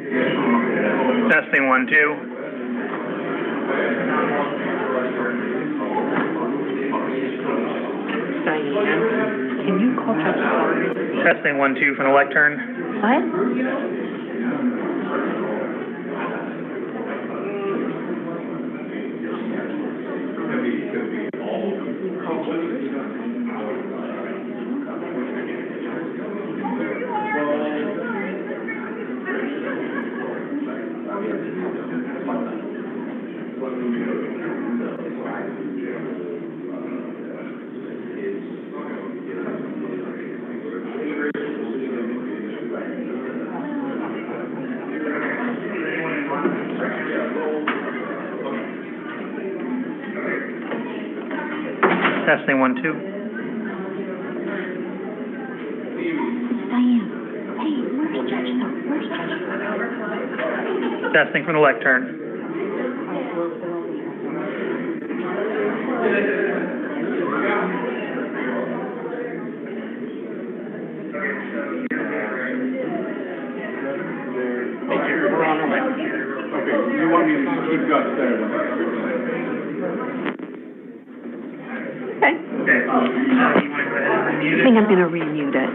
Testing 1, 2. Diane, can you call Chuck? Testing 1, 2 from the lectern. What? Testing 1, 2. Diane, hey, where's Judge though? Where's Judge? Testing from the lectern. Okay, we're on our way. Okay, you want me to keep you upstairs? Okay. Okay. You want to go ahead and remute I it? think I'm gonna remute it.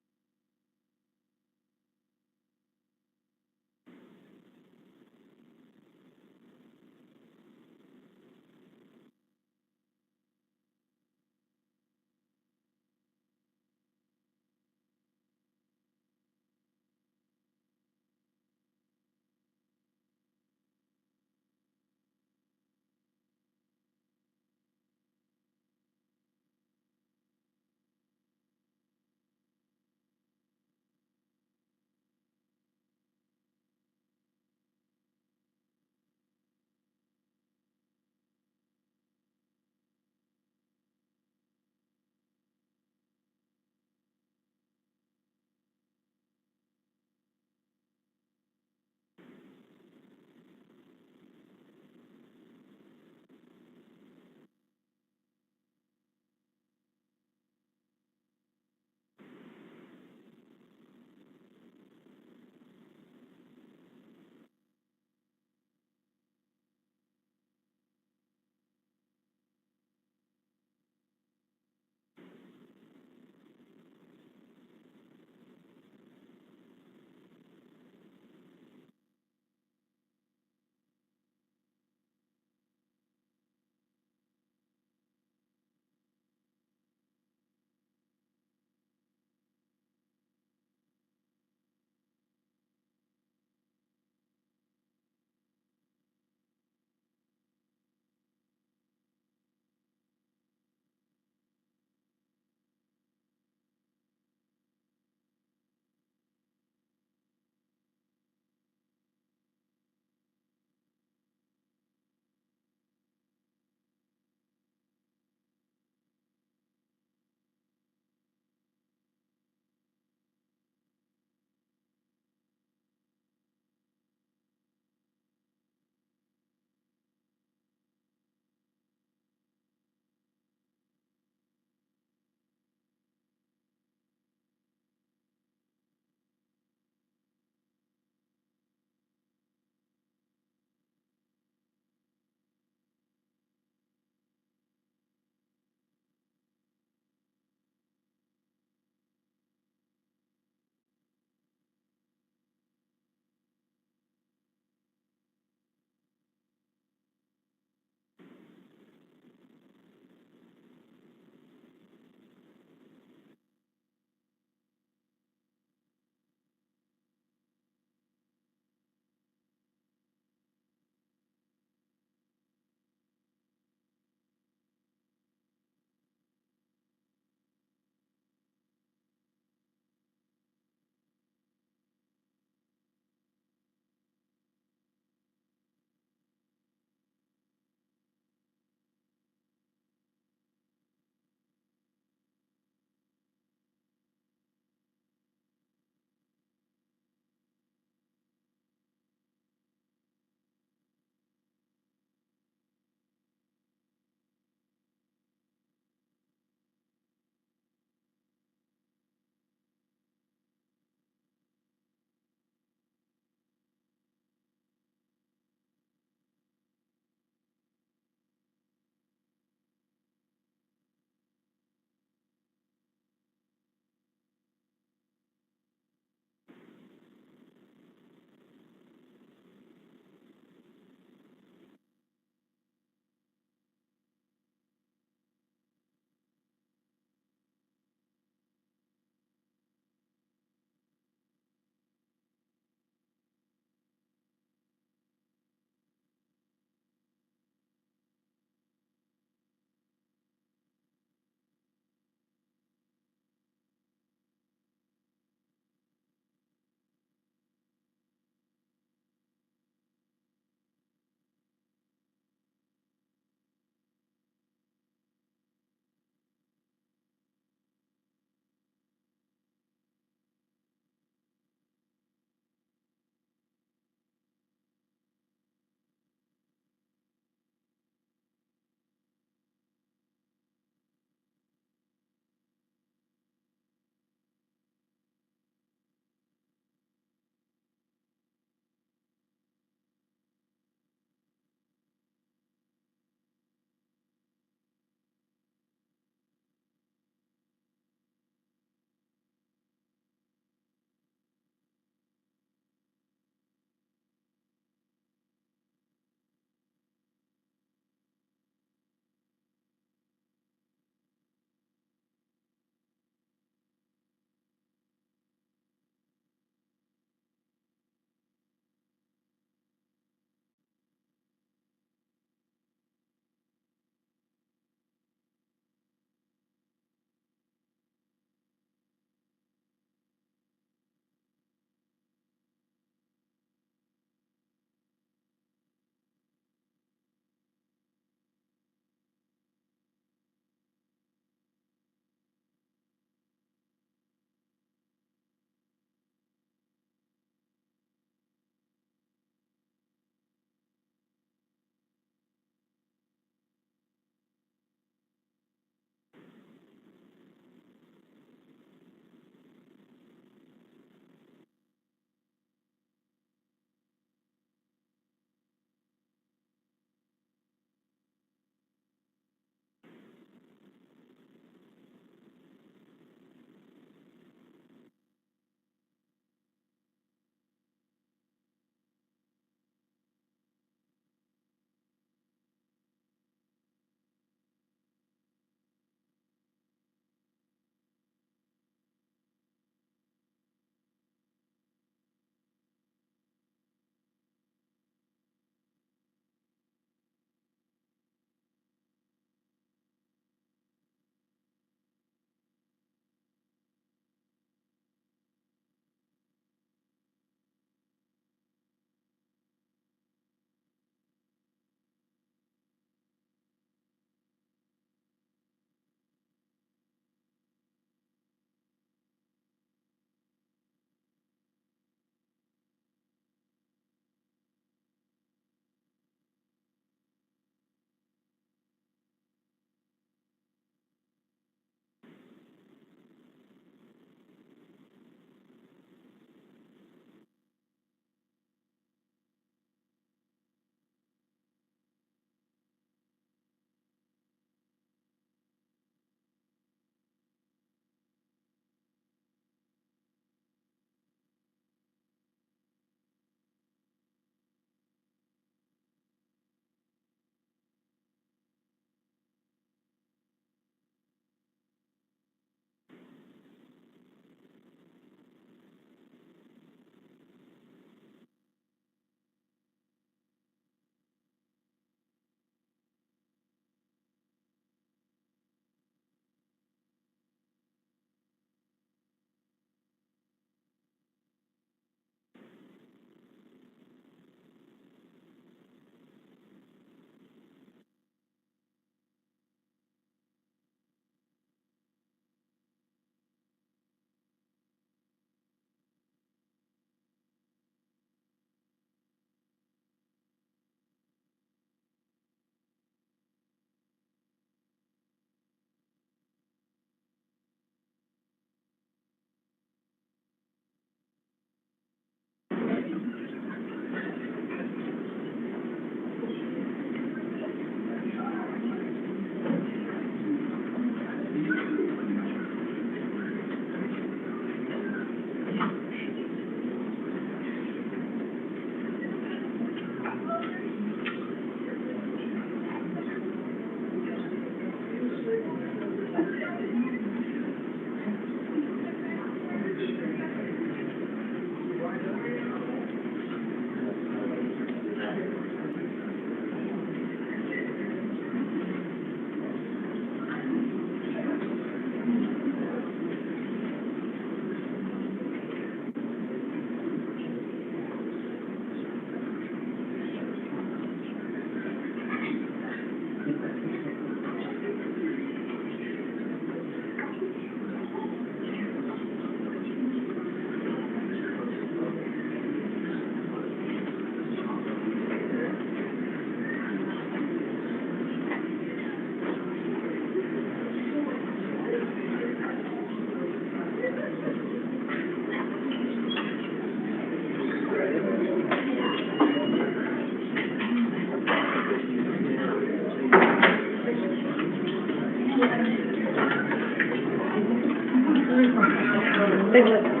Thank you.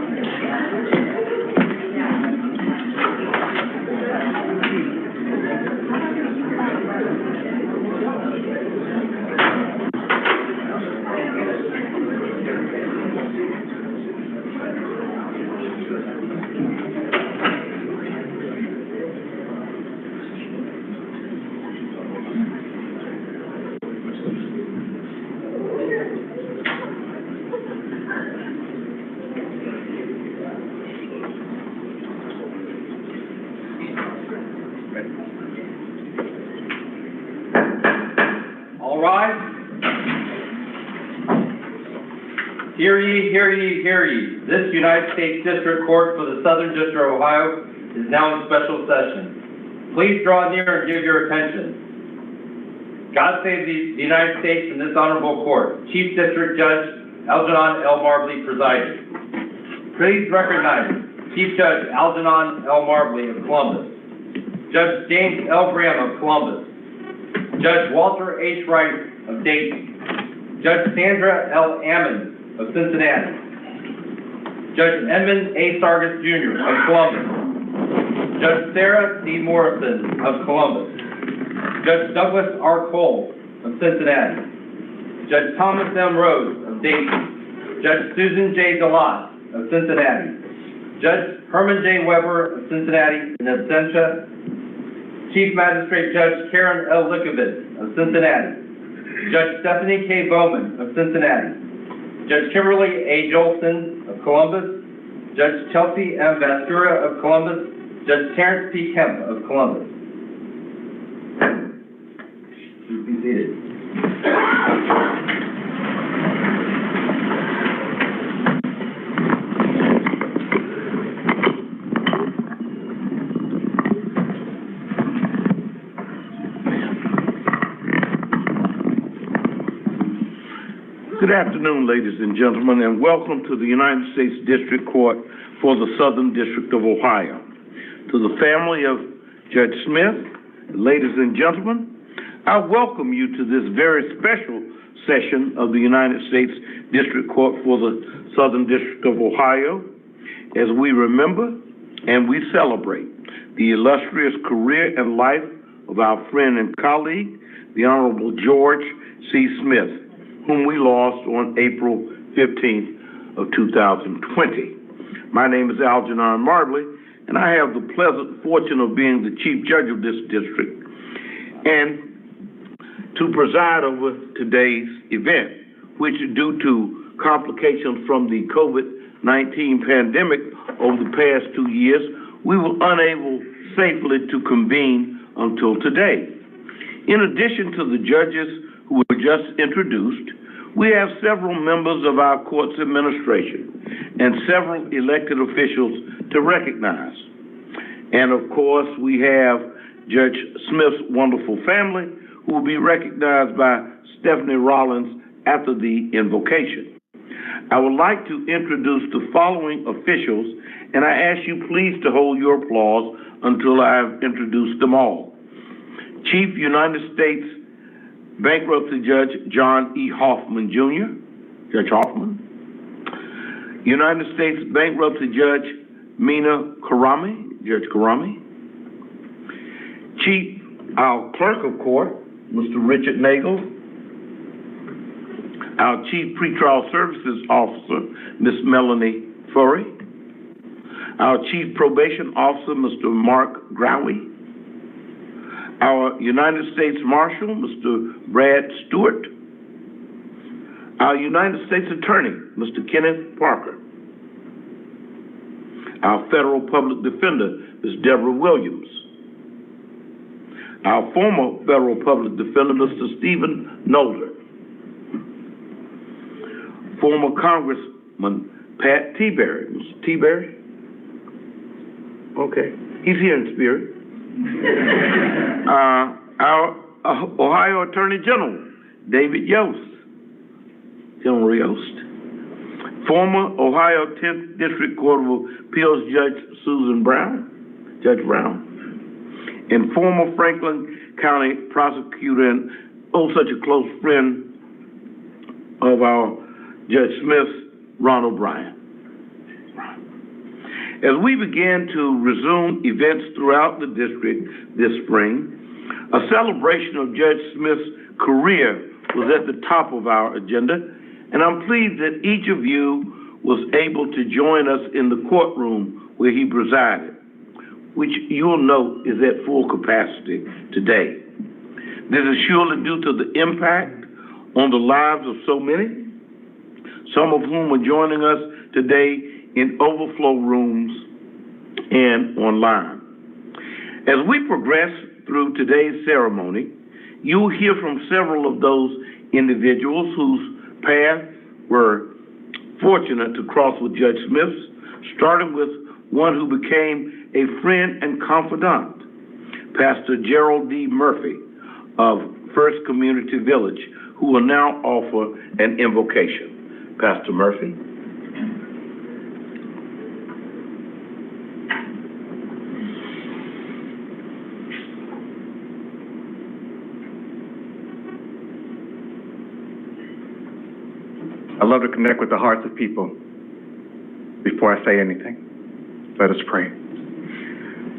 All rise. Hear ye, hear ye, hear ye. This United States District Court for the Southern District of Ohio is now in special session. Please draw near and give your attention. God save the United States and this honorable court. Chief District Judge Algernon L. Marbley presiding. Please recognize Chief Judge Algernon L. Marbley of Columbus. Judge James L. Graham of Columbus. Judge Walter H. Wright of Dayton. Judge Sandra L. Ammons of Cincinnati. Judge Edmund A. Sargis Jr. of Columbus. Judge Sarah C. Morrison of Columbus. Judge Douglas R. Cole of Cincinnati. Judge Thomas M. Rose of Dayton. Judge Susan J. DeLotte of Cincinnati. Judge Herman J. Weber of Cincinnati in absentia. Chief Magistrate Judge Karen L. Likovitz of Cincinnati. Judge Stephanie K. Bowman of Cincinnati. Judge Kimberly A. Jolson of Columbus. Judge Chelsea M. Vastura of Columbus. Judge Terrence P. Kemp of Columbus. Please be seated. Good afternoon, ladies and gentlemen, and welcome to the United States District Court for the Southern District of Ohio. To the family of Judge Smith, ladies and gentlemen, I welcome you to this very special session of the United States District Court for the Southern District of Ohio, as we remember and we celebrate the illustrious career and life of our friend and colleague, the Honorable George C. Smith, whom we lost on April 15th of 2020. My name is Algernon Marbley, and I have the pleasant fortune of being the Chief Judge of this district and to preside over today's event, which due to complications from the COVID-19 pandemic over the past 2 years, we were unable safely to convene until today. In addition to the judges who were just introduced, we have several members of our court's administration and several elected officials to recognize. And of course, we have Judge Smith's wonderful family, who will be recognized by Stephanie Rollins after the invocation. I would like to introduce the following officials, and I ask you please to hold your applause until I have introduced them all. Chief United States Bankruptcy Judge John E. Hoffman, Jr., Judge Hoffman. United States Bankruptcy Judge Mina Karami, Judge Karami. Chief, our Clerk of Court, Mr. Richard Nagel. Our Chief Pretrial Services Officer, Ms. Melanie Furry. Our Chief Probation Officer, Mr. Mark Growie. Our United States Marshal, Mr. Brad Stewart. Our United States Attorney, Mr. Kenneth Parker. Our Federal Public Defender, Ms. Deborah Williams. Our former Federal Public Defender, Mr. Stephen Nolder. Former Congressman Pat Tiberi. Mr. Tiberi? Okay, he's here in spirit. Our Ohio Attorney General, David Yost, General Yost. Former Ohio 10th District Court of Appeals Judge Susan Brown, Judge Brown. And former Franklin County Prosecutor and such a close friend of our Judge Smith, Ronald Bryan. As we began to resume events throughout the district this spring, a celebration of Judge Smith's career was at the top of our agenda, and I'm pleased that each of you was able to join us in the courtroom where he presided, which you'll note is at full capacity today. This is surely due to the impact on the lives of so many, some of whom are joining us today in overflow rooms and online. As we progress through today's ceremony, you'll hear from several of those individuals whose paths were fortunate to cross with Judge Smith, starting with one who became a friend and confidant, Pastor Gerald D. Murphy of First Community Village, who will now offer an invocation. Pastor Murphy. I love to connect with the hearts of people before I say anything. Let us pray.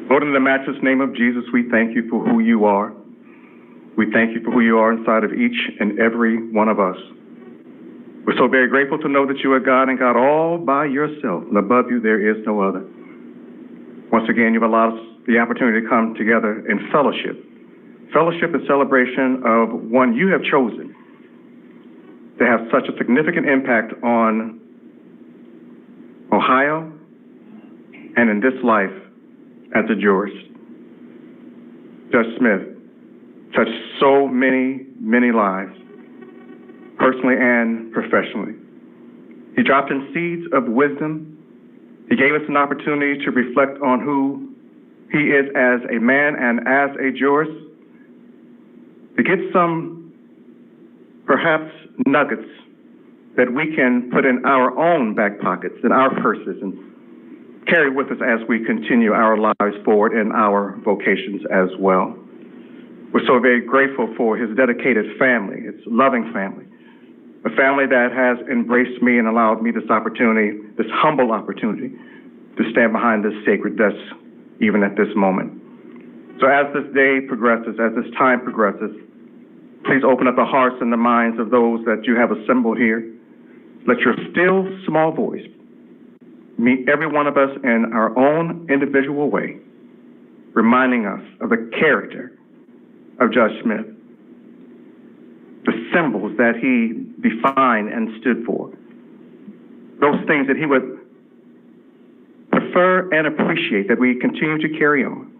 Lord, in the matchless name of Jesus, we thank you for who you are. We thank you for who you are inside of each and every one of us. We're so very grateful to know that you are God and God all by yourself, and above you there is no other. Once again, you've allowed us the opportunity to come together in fellowship. Fellowship and celebration of one you have chosen to have such a significant impact on Ohio and in this life as a jurist. Judge Smith touched so many, many lives, personally and professionally. He dropped in seeds of wisdom. He gave us an opportunity to reflect on who he is as a man and as a jurist, to get some, perhaps, nuggets that we can put in our own back pockets, in our purses, and carry with us as we continue our lives forward in our vocations as well. We're so very grateful for his dedicated family, his loving family, a family that has embraced me and allowed me this opportunity, this humble opportunity, to stand behind this sacred desk even at this moment. So as this day progresses, as this time progresses, please open up the hearts and the minds of those that you have assembled here. Let your still small voice meet every one of us in our own individual way, reminding us of the character of Judge Smith, the symbols that he defined and stood for, those things that he would prefer and appreciate that we continue to carry on.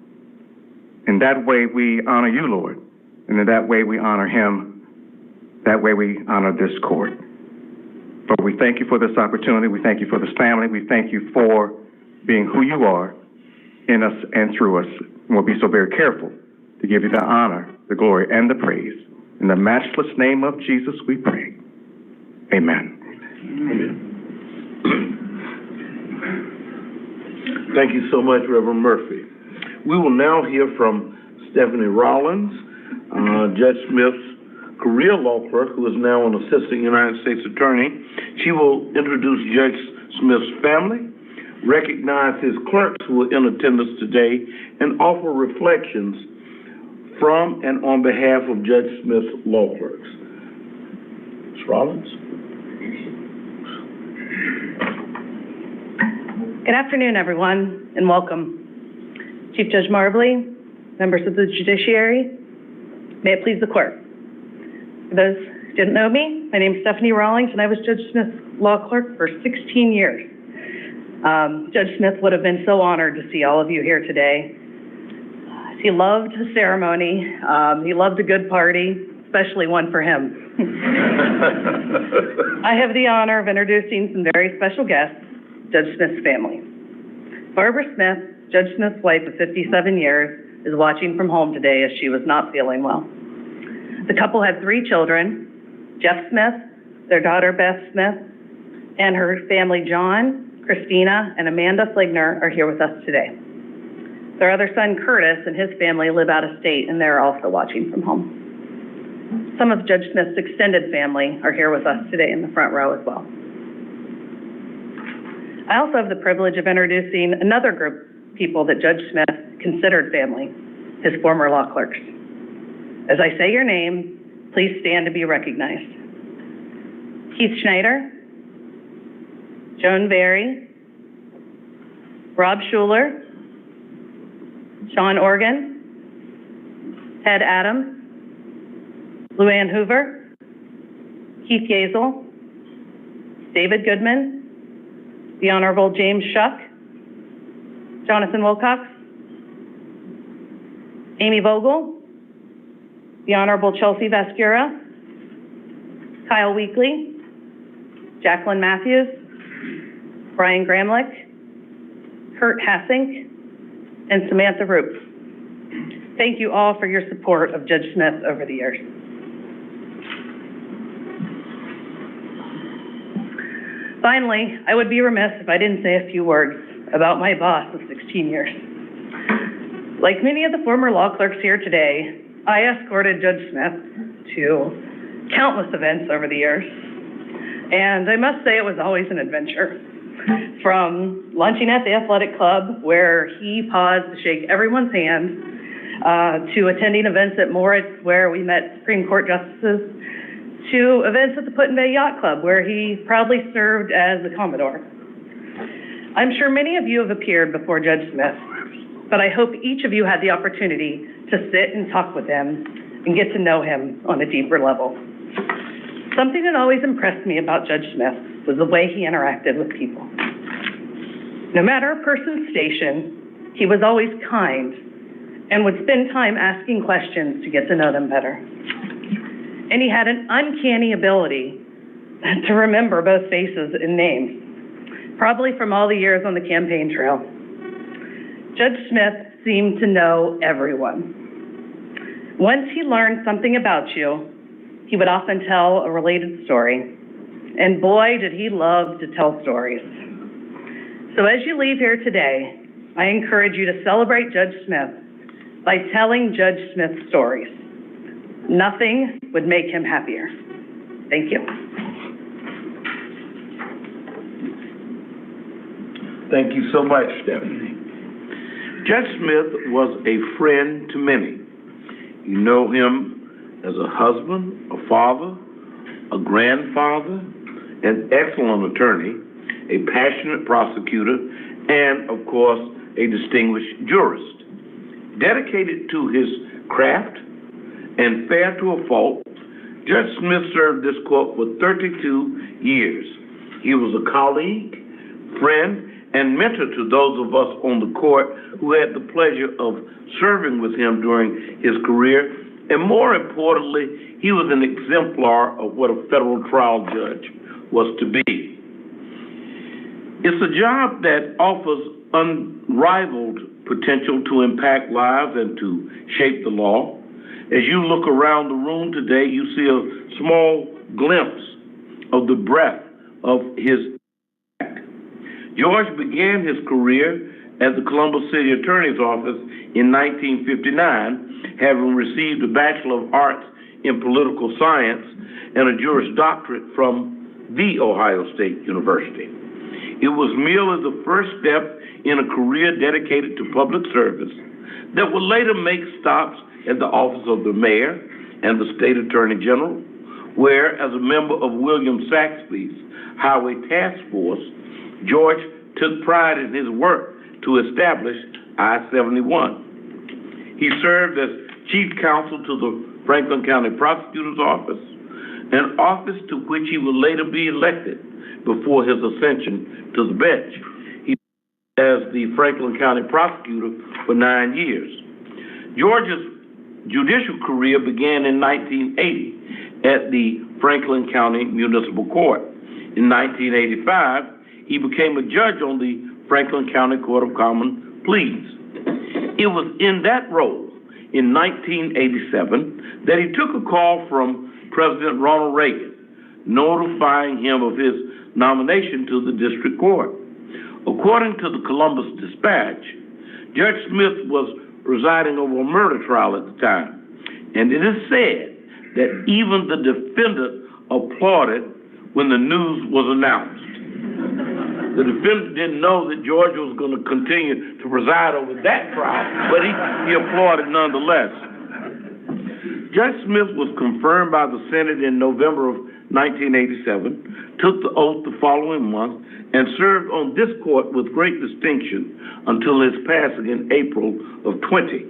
In that way, we honor you, Lord. And in that way, we honor him. That way, we honor this court. But we thank you for this opportunity. We thank you for this family. We thank you for being who you are in us and through us. And we'll be so very careful to give you the honor, the glory, and the praise. In the matchless name of Jesus, we pray. Amen. Amen. Thank you so much, Reverend Murphy. We will now hear from Stephanie Rollins, Judge Smith's career law clerk, who is now an assistant United States attorney. She will introduce Judge Smith's family, recognize his clerks who are in attendance today, and offer reflections from and on behalf of Judge Smith's law clerks. Ms. Rollins. Good afternoon, everyone, and welcome. Chief Judge Marbley, members of the judiciary, may it please the court. For those who didn't know me, my name is Stephanie Rawlings, and I was Judge Smith's law clerk for 16 years. Judge Smith would have been so honored to see all of you here today. He loved the ceremony. He loved a good party, especially one for him. I have the honor of introducing some very special guests, Judge Smith's family. Barbara Smith, Judge Smith's wife of 57 years, is watching from home today as she was not feeling well. The couple had 3 children, Jeff Smith, their daughter Beth Smith, and her family John, Christina, and Amanda Fligner are here with us today. Their other son Curtis and his family live out of state, and they're also watching from home. Some of Judge Smith's extended family are here with us today in the front row as well. I also have the privilege of introducing another group of people that Judge Smith considered family, his former law clerks. As I say your name, please stand to be recognized. Keith Schneider, Joan Berry, Rob Schuler, Sean Organ, Ted Adams, Luann Hoover, Keith Gazel, David Goodman, the Honorable James Shuck, Jonathan Wilcox, Amy Vogel, the Honorable Chelsea Vascura, Kyle Weekly, Jacqueline Matthews, Brian Gramlich, Kurt Hassink, and Samantha Roop. Thank you all for your support of Judge Smith over the years. Finally, I would be remiss if I didn't say a few words about my boss of 16 years. Like many of the former law clerks here today, I escorted Judge Smith to countless events over the years. And I must say it was always an adventure. From lunching at the athletic club, where he paused to shake everyone's hand, to attending events at Moritz, where we met Supreme Court justices, to events at the Put-in-Bay Yacht Club, where he proudly served as the Commodore. I'm sure many of you have appeared before Judge Smith, but I hope each of you had the opportunity to sit and talk with him and get to know him on a deeper level. Something that always impressed me about Judge Smith was the way he interacted with people. No matter a person's station, he was always kind and would spend time asking questions to get to know them better. And he had an uncanny ability to remember both faces and names, probably from all the years on the campaign trail. Judge Smith seemed to know everyone. Once he learned something about you, he would often tell a related story. And boy, did he love to tell stories. So as you leave here today, I encourage you to celebrate Judge Smith by telling Judge Smith stories. Nothing would make him happier. Thank you. Thank you so much, Stephanie. Judge Smith was a friend to many. You know him as a husband, a father, a grandfather, an excellent attorney, a passionate prosecutor, and, of course, a distinguished jurist. Dedicated to his craft and fair to a fault, Judge Smith served this court for 32 years. He was a colleague, friend, and mentor to those of us on the court who had the pleasure of serving with him during his career. And more importantly, he was an exemplar of what a federal trial judge was to be. It's a job that offers unrivaled potential to impact lives and to shape the law. As you look around the room today, you see a small glimpse of the breadth of his impact. George began his career at the Columbus City Attorney's Office in 1959, having received a Bachelor of Arts in Political Science and a Juris Doctorate from The Ohio State University. It was merely the first step in a career dedicated to public service that would later make stops at the office of the mayor and the state attorney general, where, as a member of William Saxby's Highway Task Force, George took pride in his work to establish I-71. He served as chief counsel to the Franklin County Prosecutor's Office, an office to which he would later be elected before his ascension to the bench. He served as the Franklin County Prosecutor for 9 years. George's judicial career began in 1980 at the Franklin County Municipal Court. In 1985, he became a judge on the Franklin County Court of Common Pleas. It was in that role in 1987 that he took a call from President Ronald Reagan, notifying him of his nomination to the district court. According to the Columbus Dispatch, Judge Smith was presiding over a murder trial at the time, and it is said that even the defendant applauded when the news was announced. The defendant didn't know that Georgia was going to continue to preside over that trial, but he applauded nonetheless. Judge Smith was confirmed by the Senate in November of 1987, took the oath the following month, and served on this court with great distinction until his passing in April of 20.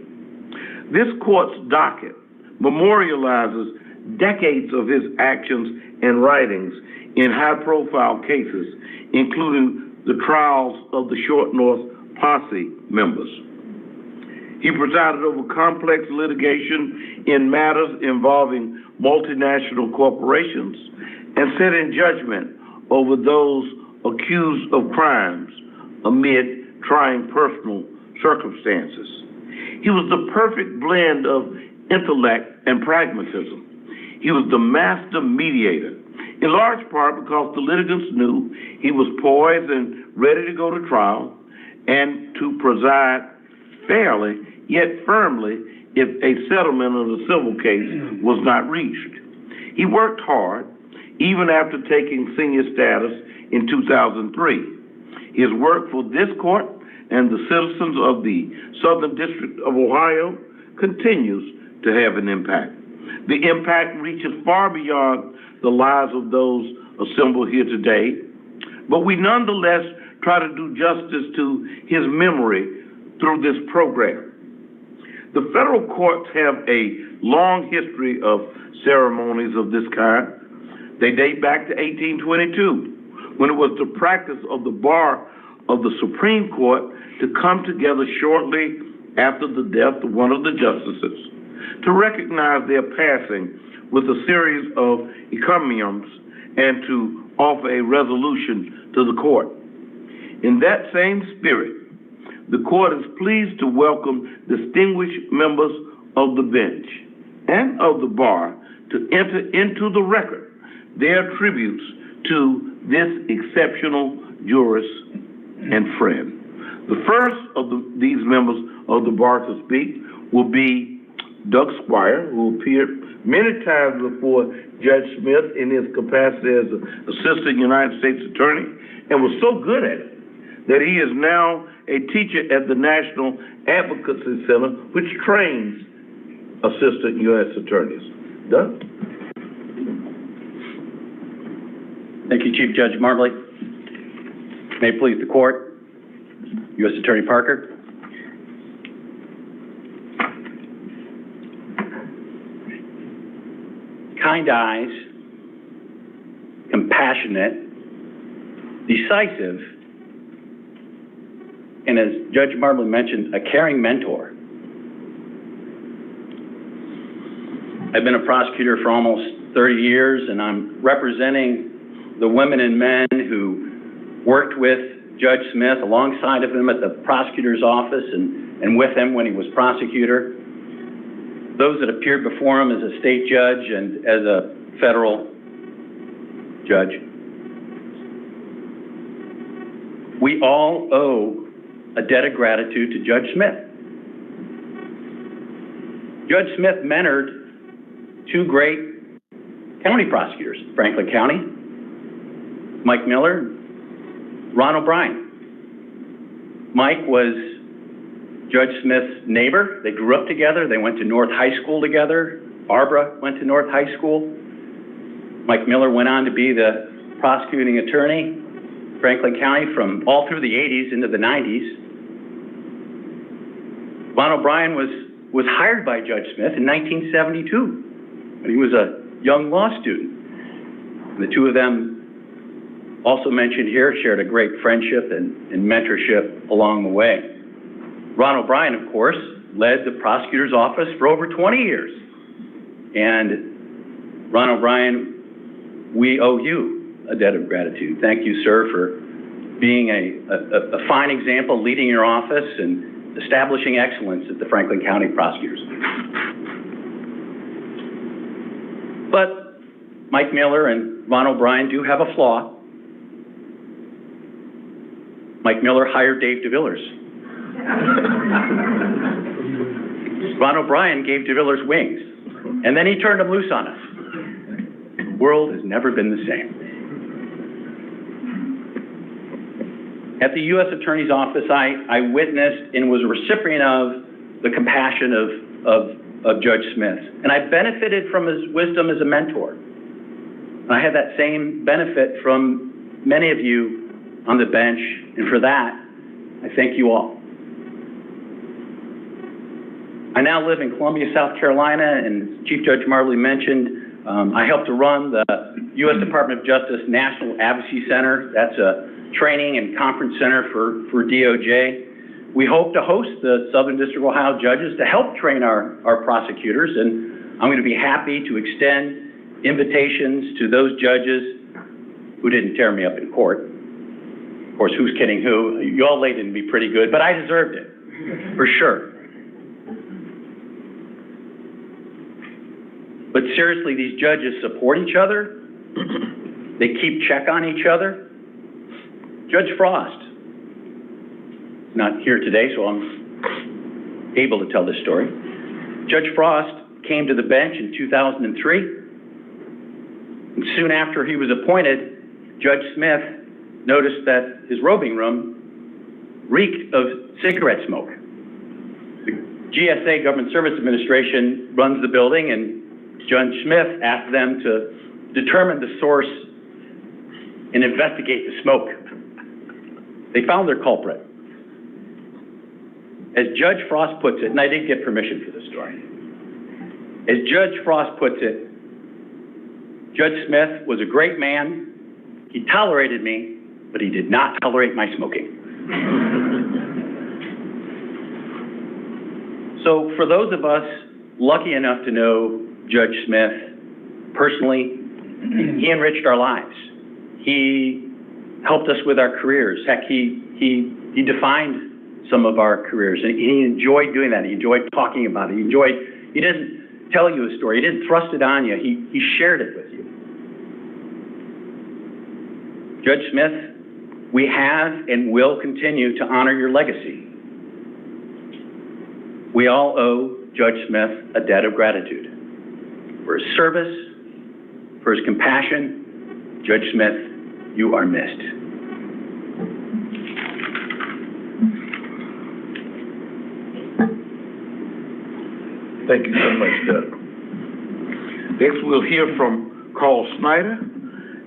This court's docket memorializes decades of his actions and writings in high-profile cases, including the trials of the Short North Posse members. He presided over complex litigation in matters involving multinational corporations and sat in judgment over those accused of crimes amid trying personal circumstances. He was the perfect blend of intellect and pragmatism. He was the master mediator, in large part because the litigants knew he was poised and ready to go to trial and to preside fairly yet firmly if a settlement of the civil case was not reached. He worked hard, even after taking senior status in 2003. His work for this court and the citizens of the Southern District of Ohio continues to have an impact. The impact reaches far beyond the lives of those assembled here today, but we nonetheless try to do justice to his memory through this program. The federal courts have a long history of ceremonies of this kind. They date back to 1822, when it was the practice of the bar of the Supreme Court to come together shortly after the death of one of the justices to recognize their passing with a series of encomiums and to offer a resolution to the court. In that same spirit, the court is pleased to welcome distinguished members of the bench and of the bar to enter into the record their tributes to this exceptional jurist and friend. The first of these members of the bar to speak will be Doug Squire, who appeared many times before Judge Smith in his capacity as an assistant United States attorney and was so good at it that he is now a teacher at the National Advocacy Center, which trains assistant U.S. attorneys. Doug? Thank you, Chief Judge Marbley. May it please the court, U.S. Attorney Parker. Kind eyes, compassionate, decisive, and as Judge Marbley mentioned, a caring mentor. I've been a prosecutor for almost 30 years, and I'm representing the women and men who worked with Judge Smith, alongside of him at the prosecutor's office and with him when he was prosecutor, those that appeared before him as a state judge and as a federal judge. We all owe a debt of gratitude to Judge Smith. Judge Smith mentored two great county prosecutors, Franklin County, Mike Miller, Ron O'Brien. Mike was Judge Smith's neighbor. They grew up together. They went to North High School together. Barbara went to North High School. Mike Miller went on to be the prosecuting attorney, Franklin County, from all through the 80s into the 90s. Ron O'Brien was hired by Judge Smith in 1972 when he was a young law student. And the two of them, also mentioned here, shared a great friendship and mentorship along the way. Ron O'Brien, of course, led the prosecutor's office for over 20 years. And Ron O'Brien, we owe you a debt of gratitude. Thank you, sir, for being a fine example, leading your office and establishing excellence at the Franklin County prosecutors. But Mike Miller and Ron O'Brien do have a flaw. Mike Miller hired Dave DeVillers. Ron O'Brien gave DeVillers wings, and then he turned them loose on us. The world has never been the same. At the U.S. Attorney's Office, I witnessed and was a recipient of the compassion of Judge Smith. And I benefited from his wisdom as a mentor. And I had that same benefit from many of you on the bench, and for that, I thank you all. I now live in Columbia, South Carolina, and Chief Judge Marbley mentioned, I help to run the U.S. Department of Justice National Advocacy Center. That's a training and conference center for DOJ. We hope to host the Southern District of Ohio judges to help train our prosecutors, and I'm going to be happy to extend invitations to those judges who didn't tear me up in court. Of course, who's kidding who? You all laid in me pretty good, but I deserved it, for sure. But seriously, these judges support each other. They keep check on each other. Judge Frost, not here today, so I'm able to tell this story. Judge Frost came to the bench in 2003. And soon after he was appointed, Judge Smith noticed that his robing room reeked of cigarette smoke. The GSA, Government Service Administration, runs the building, and Judge Smith asked them to determine the source and investigate the smoke. They found their culprit. As Judge Frost puts it, and I didn't get permission for this story, as Judge Frost puts it, Judge Smith was a great man. He tolerated me, but he did not tolerate my smoking. So for those of us lucky enough to know Judge Smith personally, he enriched our lives. He helped us with our careers. Heck, he defined some of our careers, and he enjoyed doing that. He enjoyed talking about it. He didn't tell you a story. He didn't thrust it on you. He shared it with you. Judge Smith, we have and will continue to honor your legacy. We all owe Judge Smith a debt of gratitude. For his service, for his compassion, Judge Smith, you are missed. Thank you so much, Doug. Next, we'll hear from Carl Snyder,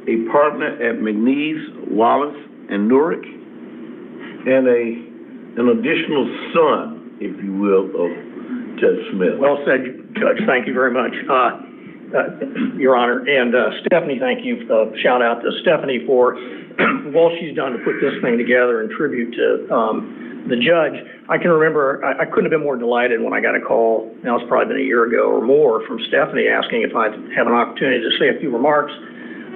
a partner at McNeese, Wallace, and Nurick, and an additional son, if you will, of Judge Smith. Well said, Judge. Thank you very much, Your Honor. And Stephanie, thank you. Shout out to Stephanie for all she's done to put this thing together in tribute to the judge. I can remember, I couldn't have been more delighted when I got a call, now it's probably been a year ago or more, from Stephanie asking if I'd have an opportunity to say a few remarks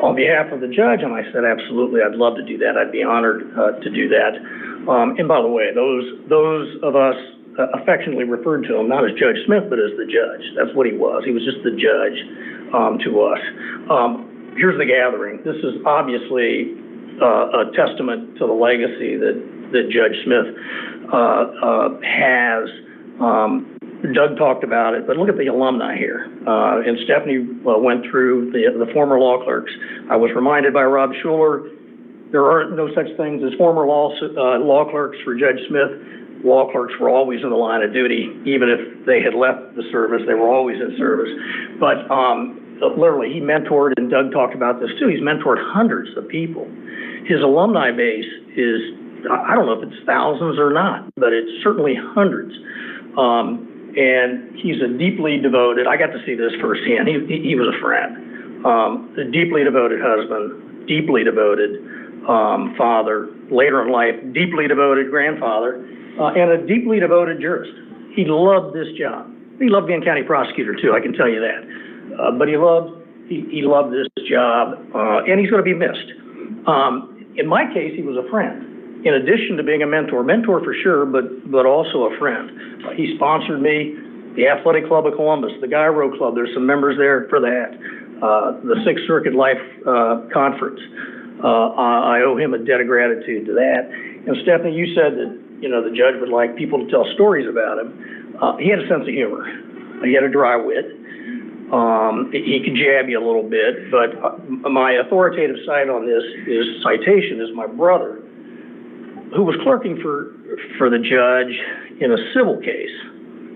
on behalf of the judge, and I said, absolutely, I'd love to do that. I'd be honored to do that. And by the way, those of us affectionately referred to him not as Judge Smith, but as the judge. That's what he was. He was just the judge to us. Here's the gathering. This is obviously a testament to the legacy that Judge Smith has. Doug talked about it, but look at the alumni here. And Stephanie went through the former law clerks. I was reminded by Rob Schuler, there are no such things as former law clerks for Judge Smith. Law clerks were always in the line of duty. Even if they had left the service, they were always in service. But literally, he mentored, and Doug talked about this too, he's mentored hundreds of people. His alumni base is, I don't know if it's thousands or not, but it's certainly hundreds. And he's a deeply devoted, I got to see this firsthand, he was a friend, a deeply devoted husband, deeply devoted father, later in life, deeply devoted grandfather, and a deeply devoted jurist. He loved this job. He loved being county prosecutor too, I can tell you that. But he loved this job, and he's going to be missed. In my case, he was a friend. In addition to being a mentor for sure, but also a friend. He sponsored me, the Athletic Club of Columbus, the Gyro Club, there's some members there for that, the Sixth Circuit Life Conference. I owe him a debt of gratitude to that. And Stephanie, you said that, the judge would like people to tell stories about him. He had a sense of humor. He had a dry wit. He could jab you a little bit, but my authoritative citation is my brother, who was clerking for the judge in a civil case.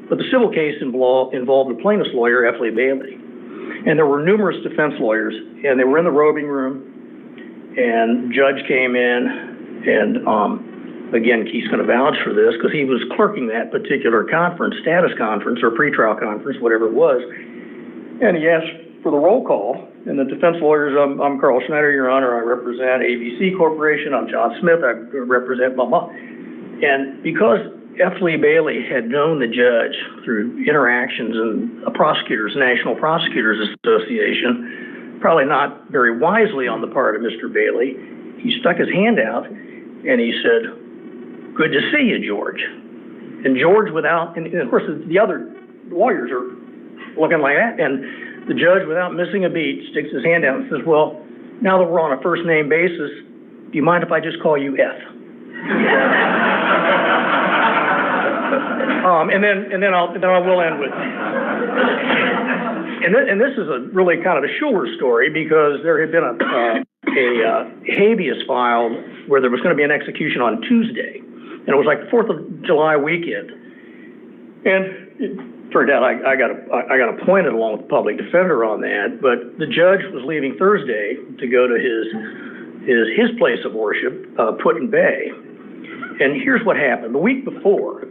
But the civil case involved the plaintiff's lawyer, F. Lee Bailey. And there were numerous defense lawyers, and they were in the robing room, and the judge came in, and again, Keith's going to vouch for this, because he was clerking that particular conference, status conference, or pretrial conference, whatever it was, and he asked for the roll call, and the defense lawyers, I'm Carl Schneider, Your Honor, I represent ABC Corporation, I'm John Smith, I represent blah, blah. And because F. Lee Bailey had known the judge through interactions in a National Prosecutors Association, probably not very wisely on the part of Mr. Bailey, he stuck his hand out and he said, "Good to see you, George." And George, and of course the other lawyers are looking like that, and the judge, without missing a beat, sticks his hand out and says, "Well, now that we're on a first name basis, do you mind if I just call you F?" And then I will end with, and this is a really kind of a Schuler story, because there had been a habeas filed where there was going to be an execution on Tuesday, and it was like the 4th of July weekend, and it turned out I got appointed along with the public defender on that, but the judge was leaving Thursday to go to his place of worship, Put-in Bay, and here's what happened. The week before,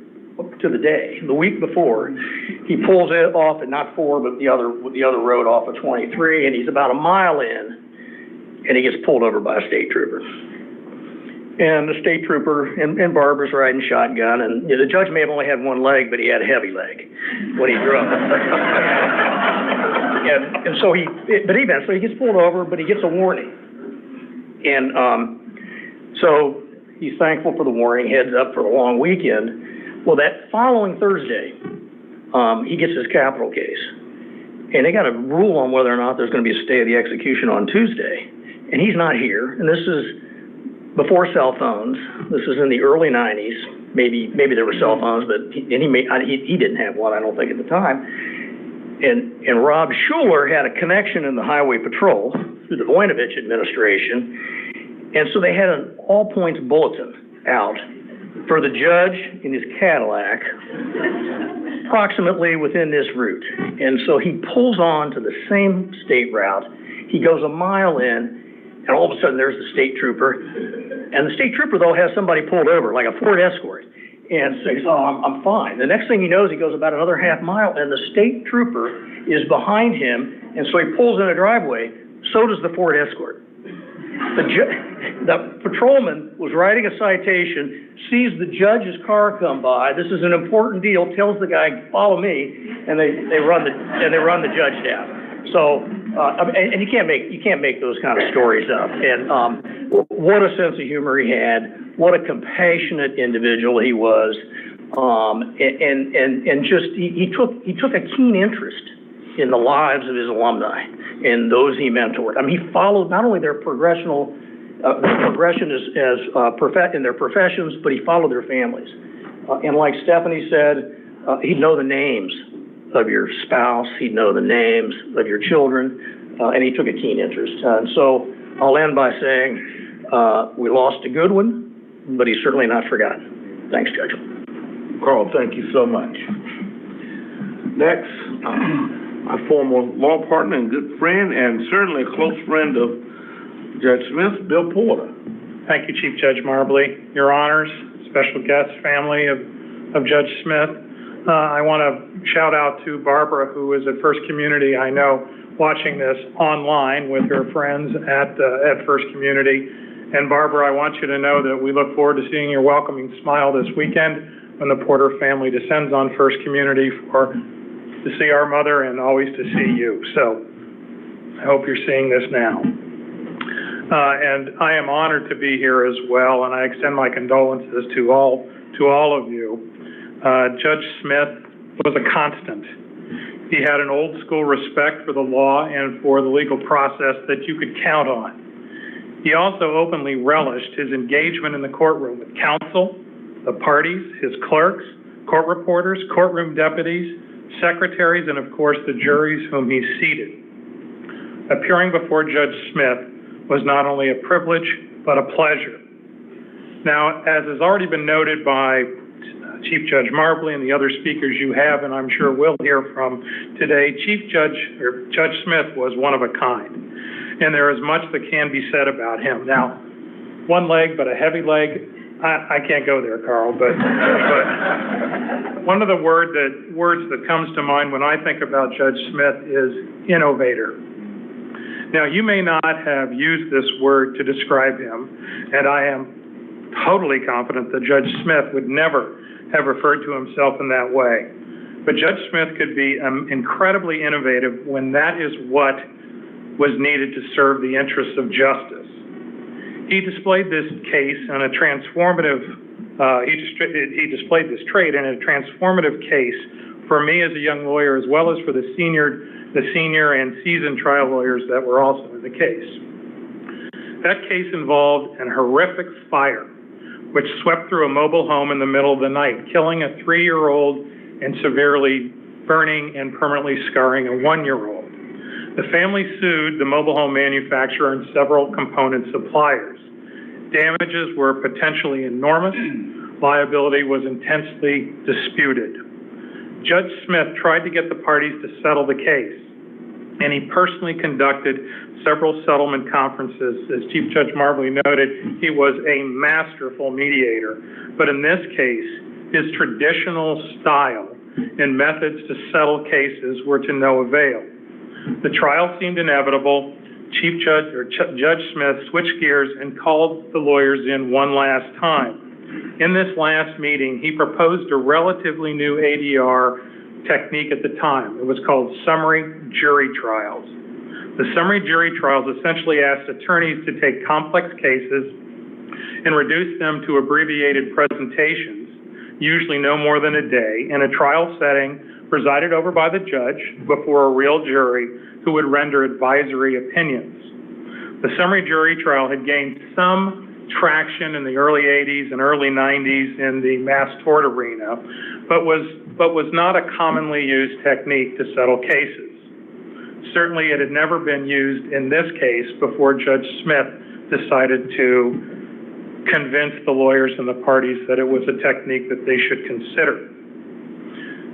to the day, the week before, he pulls it off at not 4, but the other road off of 23, and he's about a mile in, and he gets pulled over by a state trooper. And the state trooper, and Barbara's riding shotgun, and the judge may have only had one leg, but he had a heavy leg when he drove. and so but eventually he gets pulled over, but he gets a warning. And so he's thankful for the warning, heads up for the long weekend. Well, that following Thursday, he gets his capital case. And they got to rule on whether or not there's going to be a stay of the execution on Tuesday. And he's not here. And this is before cell phones. This is in the early 90s. Maybe there were cell phones, but he didn't have one, I don't think, at the time. And Rob Schuler had a connection in the Highway Patrol through the Voinovich administration. And so they had an all-points bulletin out for the judge in his Cadillac, approximately within this route. And so he pulls on to the same state route. He goes a mile in, and all of a sudden there's the state trooper. And the state trooper, though, has somebody pulled over, like a Ford Escort, and says, "Oh, I'm fine." The next thing he knows, he goes about another half mile, and the state trooper is behind him, and so he pulls in a driveway. So does the Ford Escort. The patrolman was writing a citation, sees the judge's car come by. This is an important deal. Tells the guy, "Follow me," and they run the judge down. So, and you can't make those kind of stories up. And what a sense of humor he had. What a compassionate individual he was. And just he took a keen interest in the lives of his alumni and those he mentored. I mean, he followed not only their progression in their professions, but he followed their families. And like Stephanie said, he'd know the names of your spouse, he'd know the names of your children, and he took a keen interest. And so I'll end by saying we lost a good one, but he's certainly not forgotten. Thanks, Judge. Carl, thank you so much. Next, my former law partner and good friend, and certainly a close friend of Judge Smith, Bill Porter. Thank you, Chief Judge Marbley. Your honors, special guest family of Judge Smith. I want to shout out to Barbara, who is at First Community, I know, watching this online with her friends at First Community. And Barbara, I want you to know that we look forward to seeing your welcoming smile this weekend when the Porter family descends on First Community to see our mother and always to see you. So I hope you're seeing this now. And I am honored to be here as well, and I extend my condolences to all of you. Judge Smith was a constant. He had an old school respect for the law and for the legal process that you could count on. He also openly relished his engagement in the courtroom with counsel, the parties, his clerks, court reporters, courtroom deputies, secretaries, and of course the juries whom he seated. Appearing before Judge Smith was not only a privilege, but a pleasure. Now, as has already been noted by Chief Judge Marbley and the other speakers you have, and I'm sure we'll hear from today, Judge Smith was one of a kind, and there is much that can be said about him. Now, one leg, but a heavy leg, I can't go there, Carl, but one of the words that comes to mind when I think about Judge Smith is innovator. Now, you may not have used this word to describe him, and I am totally confident that Judge Smith would never have referred to himself in that way. But Judge Smith could be incredibly innovative when that is what was needed to serve the interests of justice. He displayed this case in a transformative, he displayed this trait in a transformative case for me as a young lawyer, as well as for the senior and seasoned trial lawyers that were also in the case. That case involved an horrific fire which swept through a mobile home in the middle of the night, killing a 3-year-old and severely burning and permanently scarring a 1-year-old. The family sued the mobile home manufacturer and several component suppliers. Damages were potentially enormous. Liability was intensely disputed. Judge Smith tried to get the parties to settle the case, and he personally conducted several settlement conferences. As Chief Judge Marbley noted, he was a masterful mediator. But in this case, his traditional style and methods to settle cases were to no avail. The trial seemed inevitable. Judge Smith switched gears and called the lawyers in one last time. In this last meeting, he proposed a relatively new ADR technique at the time. It was called summary jury trials. The summary jury trials essentially asked attorneys to take complex cases and reduce them to abbreviated presentations, usually no more than a day, in a trial setting presided over by the judge before a real jury who would render advisory opinions. The summary jury trial had gained some traction in the early 80s and early 90s in the mass tort arena, but was not a commonly used technique to settle cases. Certainly, it had never been used in this case before Judge Smith decided to convince the lawyers and the parties that it was a technique that they should consider.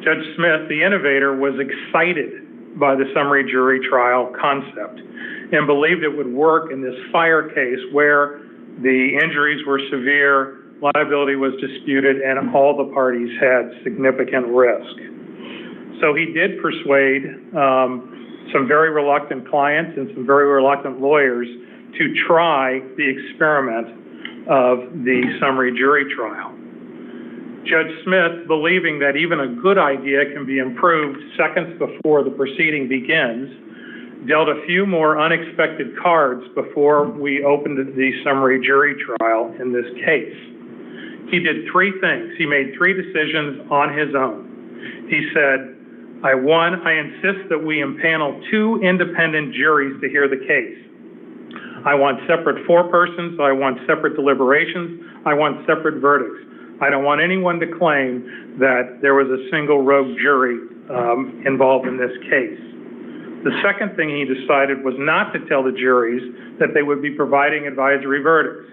Judge Smith, the innovator, was excited by the summary jury trial concept and believed it would work in this fire case where the injuries were severe, liability was disputed, and all the parties had significant risk. So he did persuade some very reluctant clients and some very reluctant lawyers to try the experiment of the summary jury trial. Judge Smith, believing that even a good idea can be improved seconds before the proceeding begins, dealt a few more unexpected cards before we opened the summary jury trial in this case. He did 3 things. He made 3 decisions on his own. He said, I insist that we impanel 2 independent juries to hear the case. I want separate forepersons. I want separate deliberations. I want separate verdicts. I don't want anyone to claim that there was a single rogue jury involved in this case. The second thing he decided was not to tell the juries that they would be providing advisory verdicts.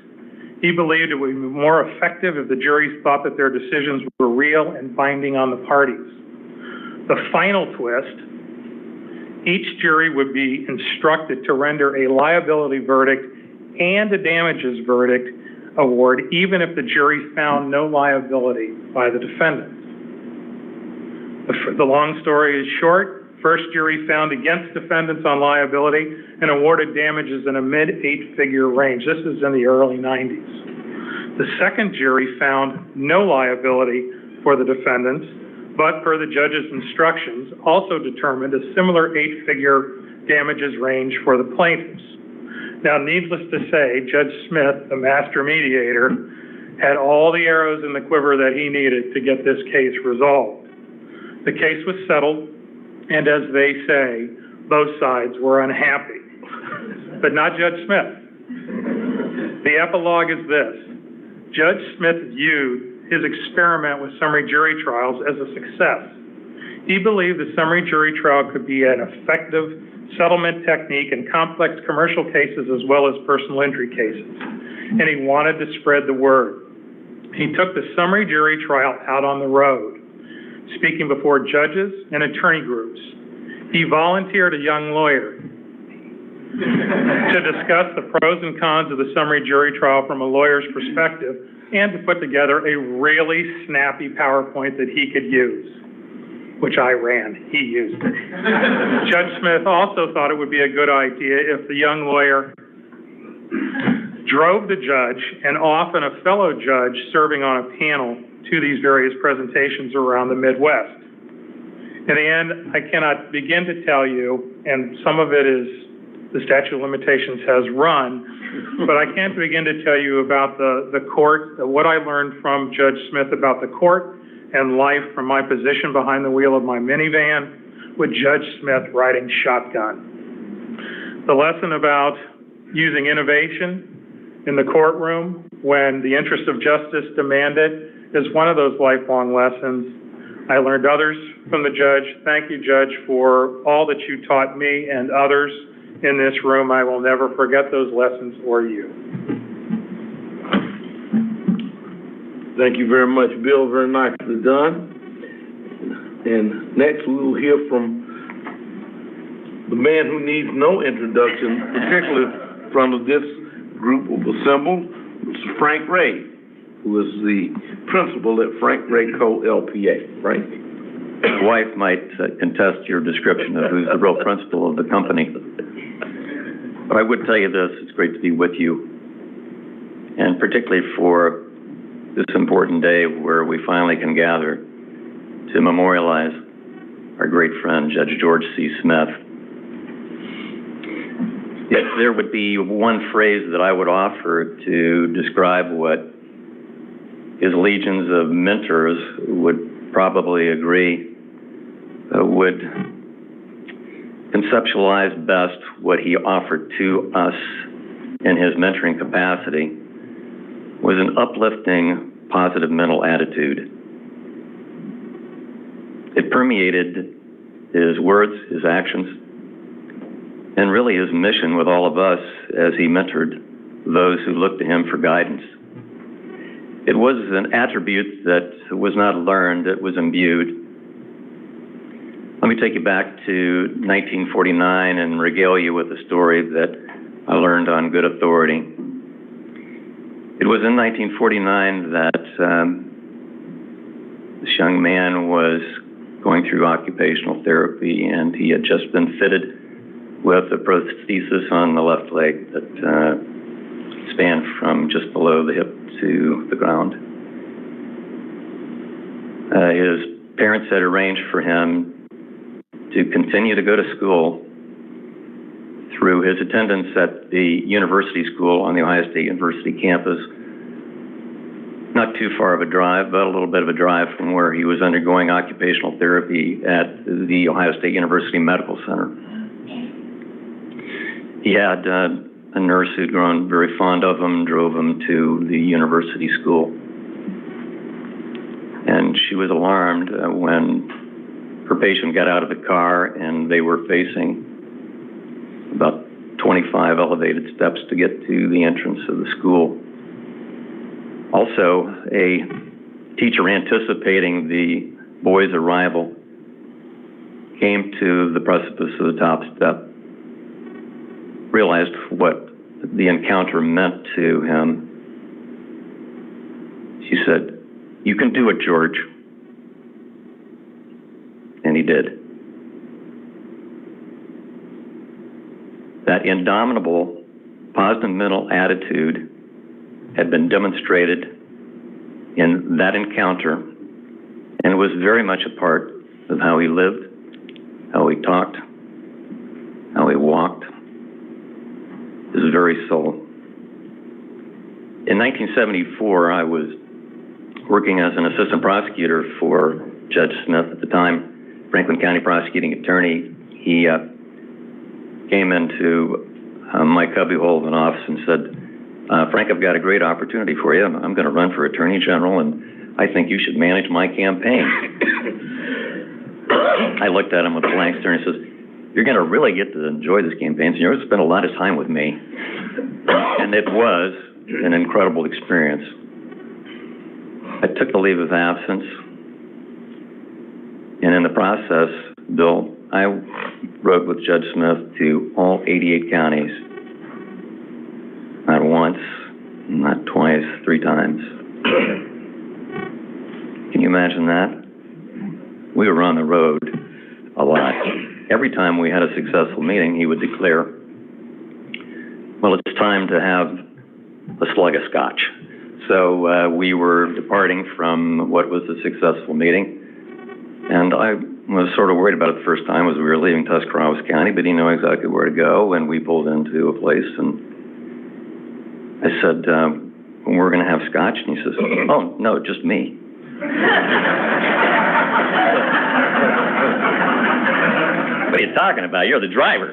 He believed it would be more effective if the juries thought that their decisions were real and binding on the parties. The final twist, each jury would be instructed to render a liability verdict and a damages verdict award, even if the jury found no liability by the defendant. The long story is short. First jury found against defendants on liability and awarded damages in a mid-8-figure range. This is in the early 90s. The second jury found no liability for the defendants, but per the judge's instructions, also determined a similar 8-figure damages range for the plaintiffs. Now, needless to say, Judge Smith, the master mediator, had all the arrows in the quiver that he needed to get this case resolved. The case was settled, and as they say, both sides were unhappy, but not Judge Smith. The epilogue is this. Judge Smith viewed his experiment with summary jury trials as a success. He believed the summary jury trial could be an effective settlement technique in complex commercial cases as well as personal injury cases, and he wanted to spread the word. He took the summary jury trial out on the road, speaking before judges and attorney groups. He volunteered a young lawyer to discuss the pros and cons of the summary jury trial from a lawyer's perspective and to put together a really snappy PowerPoint that he could use, which I ran. He used it. Judge Smith also thought it would be a good idea if the young lawyer drove the judge and often a fellow judge serving on a panel to these various presentations around the Midwest. In the end, I cannot begin to tell you, and some of it is the statute of limitations has run, but I can't begin to tell you about the court, what I learned from Judge Smith about the court and life from my position behind the wheel of my minivan with Judge Smith riding shotgun. The lesson about using innovation in the courtroom when the interest of justice demanded is one of those lifelong lessons. I learned others from the judge. Thank you, Judge, for all that you taught me and others in this room. I will never forget those lessons or you. Thank you very much, Bill. Very nicely done. And next, we will hear from the man who needs no introduction, particularly in front of this group of assembled, Mr. Frank Ray, who is the principal at Frank Ray Co. LPA. Frank? My wife might contest your description of who's the real principal of the company. But I would tell you this, it's great to be with you, and particularly for this important day where we finally can gather to memorialize our great friend, Judge George C. Smith. If there would be one phrase that I would offer to describe what his legions of mentors would probably agree would conceptualize best what he offered to us in his mentoring capacity was an uplifting, positive mental attitude. It permeated his words, his actions, and really his mission with all of us as he mentored those who looked to him for guidance. It was an attribute that was not learned, it was imbued. Let me take you back to 1949 and regale you with a story that I learned on good authority. It was in 1949 that this young man was going through occupational therapy, and he had just been fitted with a prosthesis on the left leg that spanned from just below the hip to the ground. His parents had arranged for him to continue to go to school through his attendance at the university school on the Ohio State University campus. Not too far of a drive, but a little bit of a drive from where he was undergoing occupational therapy at the Ohio State University Medical Center. He had a nurse who'd grown very fond of him, drove him to the university school. And she was alarmed when her patient got out of the car and they were facing about 25 elevated steps to get to the entrance of the school. Also, a teacher anticipating the boy's arrival came to the precipice of the top step, realized what the encounter meant to him. She said, "You can do it, George." And he did. That indomitable, positive mental attitude had been demonstrated in that encounter and was very much a part of how he lived, how he talked, how he walked, his very soul. In 1974, I was working as an assistant prosecutor for Judge Smith at the time, Franklin County prosecuting attorney. He came into my cubbyhole of an office and said, "Frank, I've got a great opportunity for you. I'm going to run for Attorney General, and I think you should manage my campaign." I looked at him with a blank stare and he says, "You're going to really get to enjoy this campaign, so you're going to spend a lot of time with me." And it was an incredible experience. I took the leave of absence, and in the process, Bill, I rode with Judge Smith to all 88 counties. Not once, not twice, 3 times. Can you imagine that? We were on the road a lot. Every time we had a successful meeting, he would declare, well, it's time to have a slug of scotch. So we were departing from what was a successful meeting. And I was sort of worried about it the first time as we were leaving Tuscarawas County, but he knew exactly where to go. And we pulled into a place, and I said, we're going to have scotch? And he says, oh, no, just me. What are you talking about? You're the driver.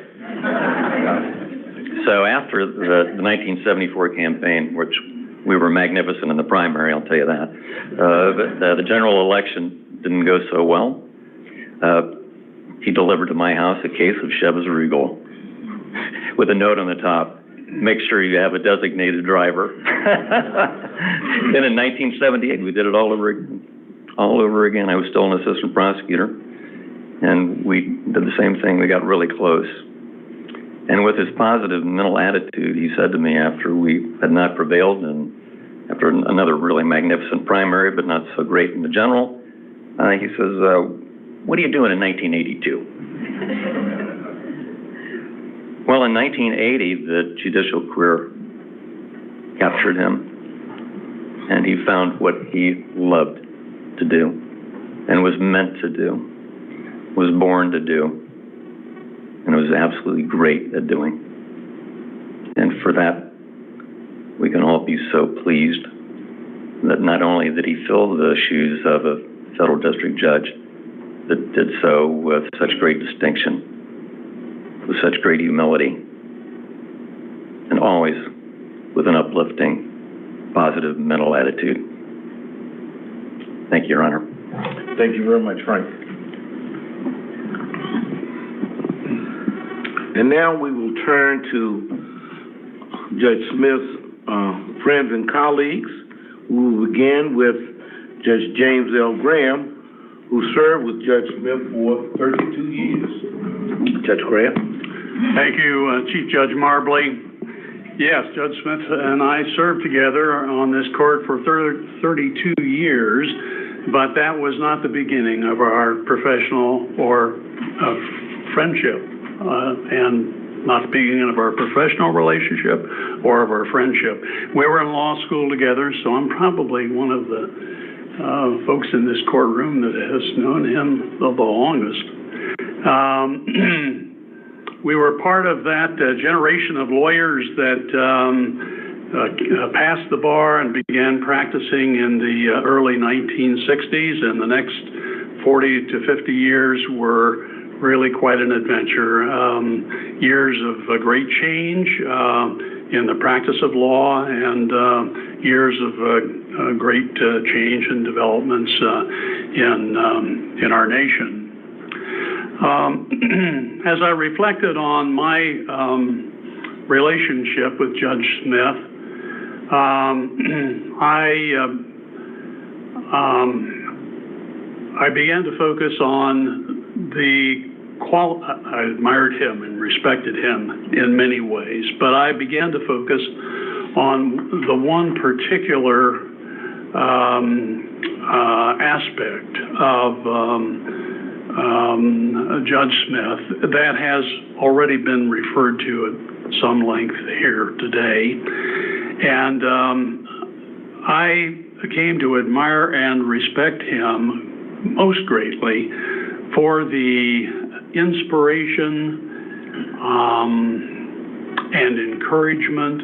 So after the 1974 campaign, which we were magnificent in the primary, I'll tell you that, but the general election didn't go so well. He delivered to my house a case of Chivas Regal with a note on the top, make sure you have a designated driver. Then in 1978, we did it all over again. I was still an assistant prosecutor, and we did the same thing. We got really close. And with his positive mental attitude, he said to me after we had not prevailed, and after another really magnificent primary, but not so great in the general, he says, what are you doing in 1982? Well, in 1980, the judicial career captured him, and he found what he loved to do, and was meant to do, was born to do, and was absolutely great at doing. And for that, we can all be so pleased that not only did he fill the shoes of a federal district judge, but did so with such great distinction, with such great humility, and always with an uplifting, positive mental attitude. Thank you, Your Honor. Thank you very much, Frank. And now we will turn to Judge Smith's friends and colleagues. We will begin with Judge James L. Graham, who served with Judge Smith for 32 years. Judge Graham. Thank you, Chief Judge Marbley. Yes, Judge Smith and I served together on this court for 32 years, but that was not the beginning of our professional or friendship, and not the beginning of our professional relationship or of our friendship. We were in law school together, so I'm probably one of the folks in this courtroom that has known him the longest. We were part of that generation of lawyers that passed the bar and began practicing in the early 1960s, and the next 40 to 50 years were really quite an adventure. Years of great change in the practice of law, and years of great change and developments in our nation. As I reflected on my relationship with Judge Smith, I began to focus on I admired him and respected him in many ways, but I began to focus on the one particular aspect of Judge Smith that has already been referred to at some length here today. And I came to admire and respect him most greatly for the inspiration and encouragement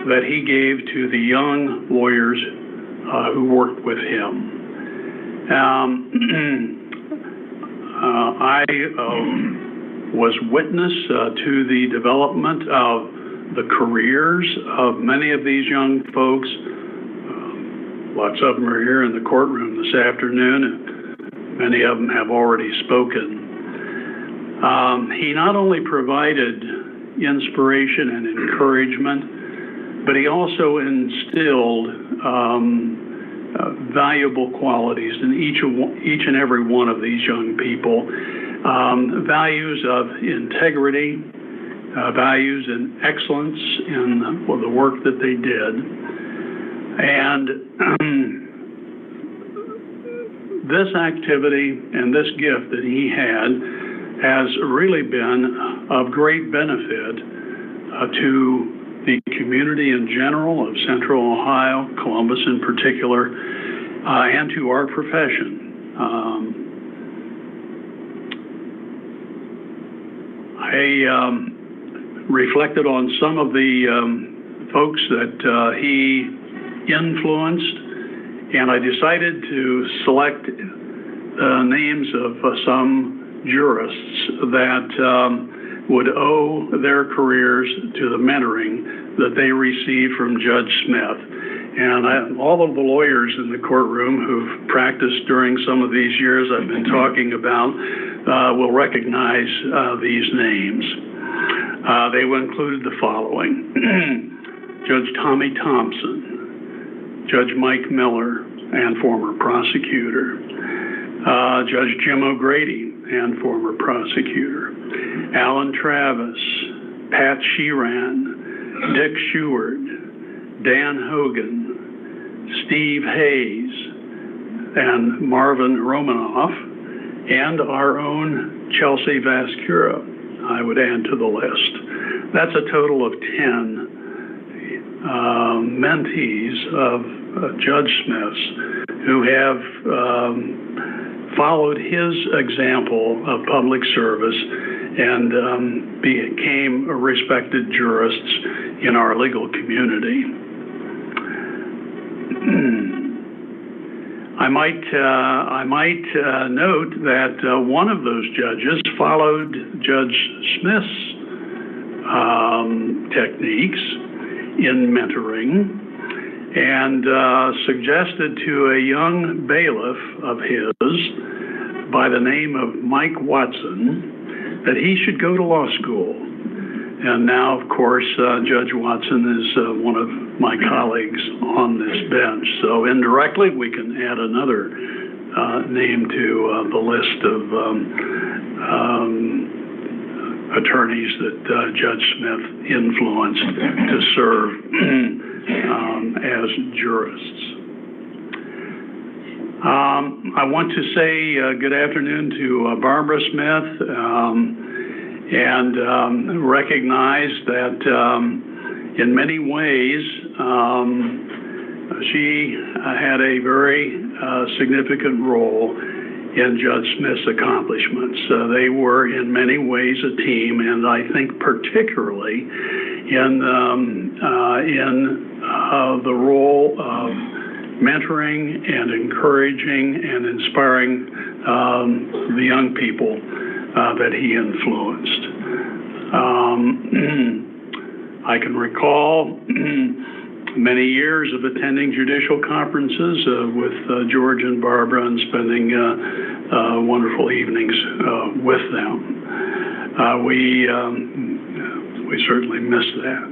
that he gave to the young lawyers who worked with him. I was witness to the development of the careers of many of these young folks. Lots of them are here in the courtroom this afternoon, and many of them have already spoken. He not only provided inspiration and encouragement, but he also instilled valuable qualities in each and every one of these young people. Values of integrity, values in excellence in the work that they did. And this activity and this gift that he had has really been of great benefit to the community in general of Central Ohio, Columbus in particular, and to our profession. I reflected on some of the folks that he influenced, and I decided to select names of some jurists that would owe their careers to the mentoring that they received from Judge Smith. And all of the lawyers in the courtroom who've practiced during some of these years I've been talking about will recognize these names. They included the following: Judge Tommy Thompson, Judge Mike Miller, and former prosecutor, Judge Jim O'Grady, and former prosecutor, Alan Travis, Pat Sheeran, Dick Sheward, Dan Hogan, Steve Hayes, and Marvin Romanoff, and our own Chelsea Vascura, I would add to the list. That's a total of 10 mentees of Judge Smith's who have followed his example of public service and became respected jurists in our legal community. I might note that one of those judges followed Judge Smith's techniques in mentoring and suggested to a young bailiff of his by the name of Mike Watson that he should go to law school. And now, of course, Judge Watson is one of my colleagues on this bench. So indirectly, we can add another name to the list of attorneys that Judge Smith influenced to serve as jurists. I want to say good afternoon to Barbara Smith and recognize that in many ways she had a very significant role in Judge Smith's accomplishments. They were in many ways a team, and I think particularly in the role of mentoring and encouraging and inspiring the young people that he influenced. I can recall many years of attending judicial conferences with George and Barbara and spending wonderful evenings with them. We certainly miss that.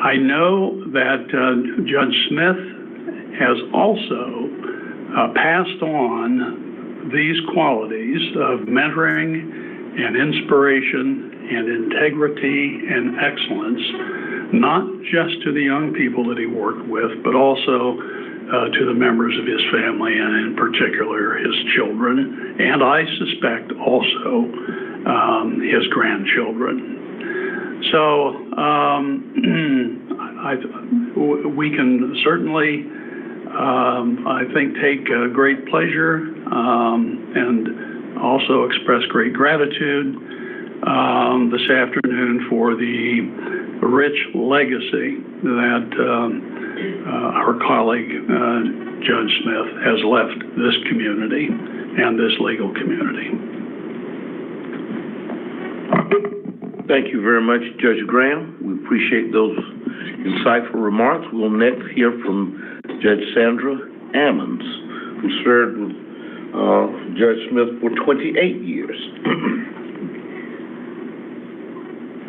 I know that Judge Smith has also passed on these qualities of mentoring and inspiration and integrity and excellence, not just to the young people that he worked with, but also to the members of his family and in particular his children, and I suspect also his grandchildren. So we can certainly, I think, take great pleasure and also express great gratitude this afternoon for the rich legacy that our colleague Judge Smith has left this community and this legal community. Thank you very much, Judge Graham. We appreciate those insightful remarks. We'll next hear from Judge Sandra Ammons, who served with Judge Smith for 28 years.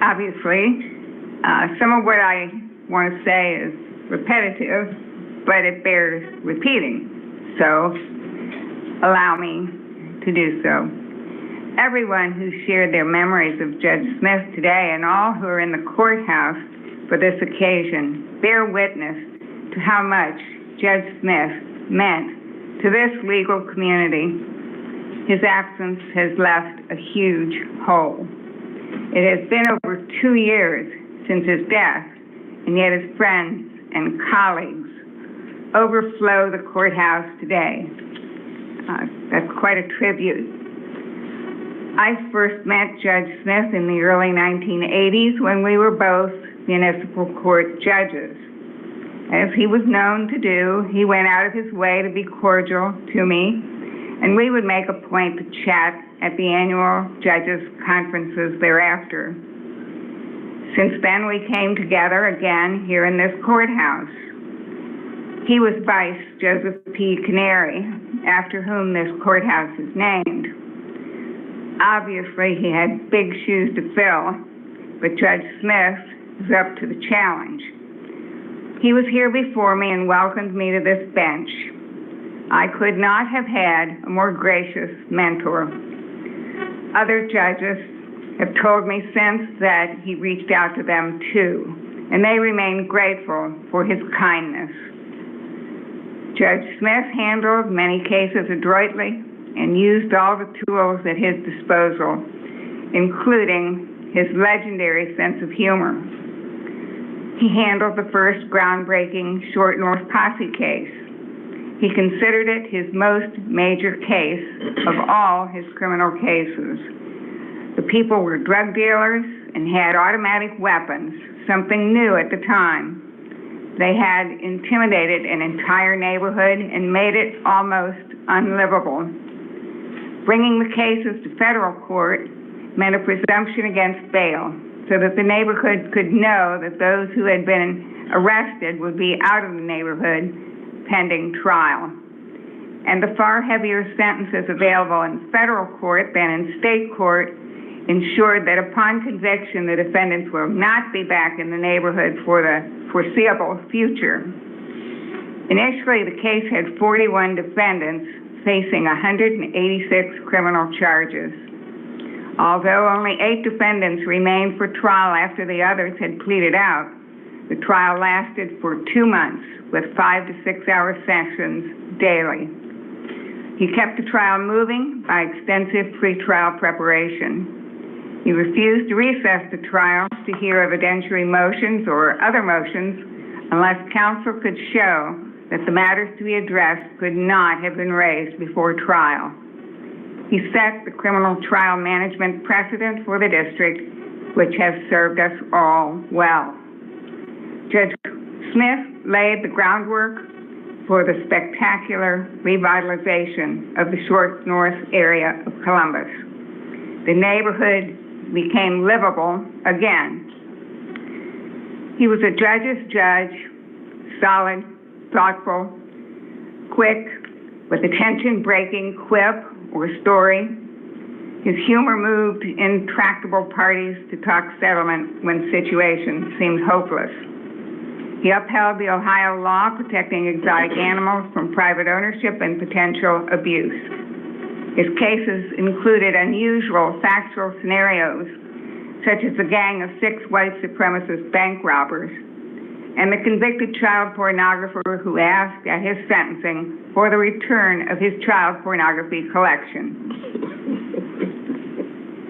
Obviously, some of what I want to say is repetitive, but it bears repeating. So, allow me to do so. Everyone who shared their memories of Judge Smith today and all who are in the courthouse for this occasion bear witness to how much Judge Smith meant to this legal community. His absence has left a huge hole. It has been over 2 years since his death, and yet his friends and colleagues overflow the courthouse today. That's quite a tribute. I first met Judge Smith in the early 1980s when we were both municipal court judges. As he was known to do, he went out of his way to be cordial to me, and we would make a point to chat at the annual judges' conferences thereafter. Since then, we came together again here in this courthouse. He was Vice Joseph P. Canary, after whom this courthouse is named. Obviously, he had big shoes to fill, but Judge Smith was up to the challenge. He was here before me and welcomed me to this bench. I could not have had a more gracious mentor. Other judges have told me since that he reached out to them too, and they remain grateful for his kindness. Judge Smith handled many cases adroitly and used all the tools at his disposal, including his legendary sense of humor. He handled the first groundbreaking Short North Posse case. He considered it his most major case of all his criminal cases. The people were drug dealers and had automatic weapons, something new at the time. They had intimidated an entire neighborhood and made it almost unlivable. Bringing the cases to federal court meant a presumption against bail, so that the neighborhood could know that those who had been arrested would be out of the neighborhood pending trial. And the far heavier sentences available in federal court than in state court ensured that upon conviction, the defendants will not be back in the neighborhood for the foreseeable future. Initially, the case had 41 defendants facing 186 criminal charges. Although only 8 defendants remained for trial after the others had pleaded out, the trial lasted for 2 months with 5 to 6 hour sessions daily. He kept the trial moving by extensive pretrial preparation. He refused to recess the trial to hear evidentiary motions or other motions unless counsel could show that the matters to be addressed could not have been raised before trial. He set the criminal trial management precedent for the district, which has served us all well. Judge Smith laid the groundwork for the spectacular revitalization of the Short North area of Columbus. The neighborhood became livable again. He was a judge's judge, solid, thoughtful, quick, with a tension-breaking quip or story. His humor moved intractable parties to talk settlement when situations seemed hopeless. He upheld the Ohio law protecting exotic animals from private ownership and potential abuse. His cases included unusual factual scenarios, such as the gang of 6 white supremacist bank robbers, and the convicted child pornographer who asked at his sentencing for the return of his child pornography collection.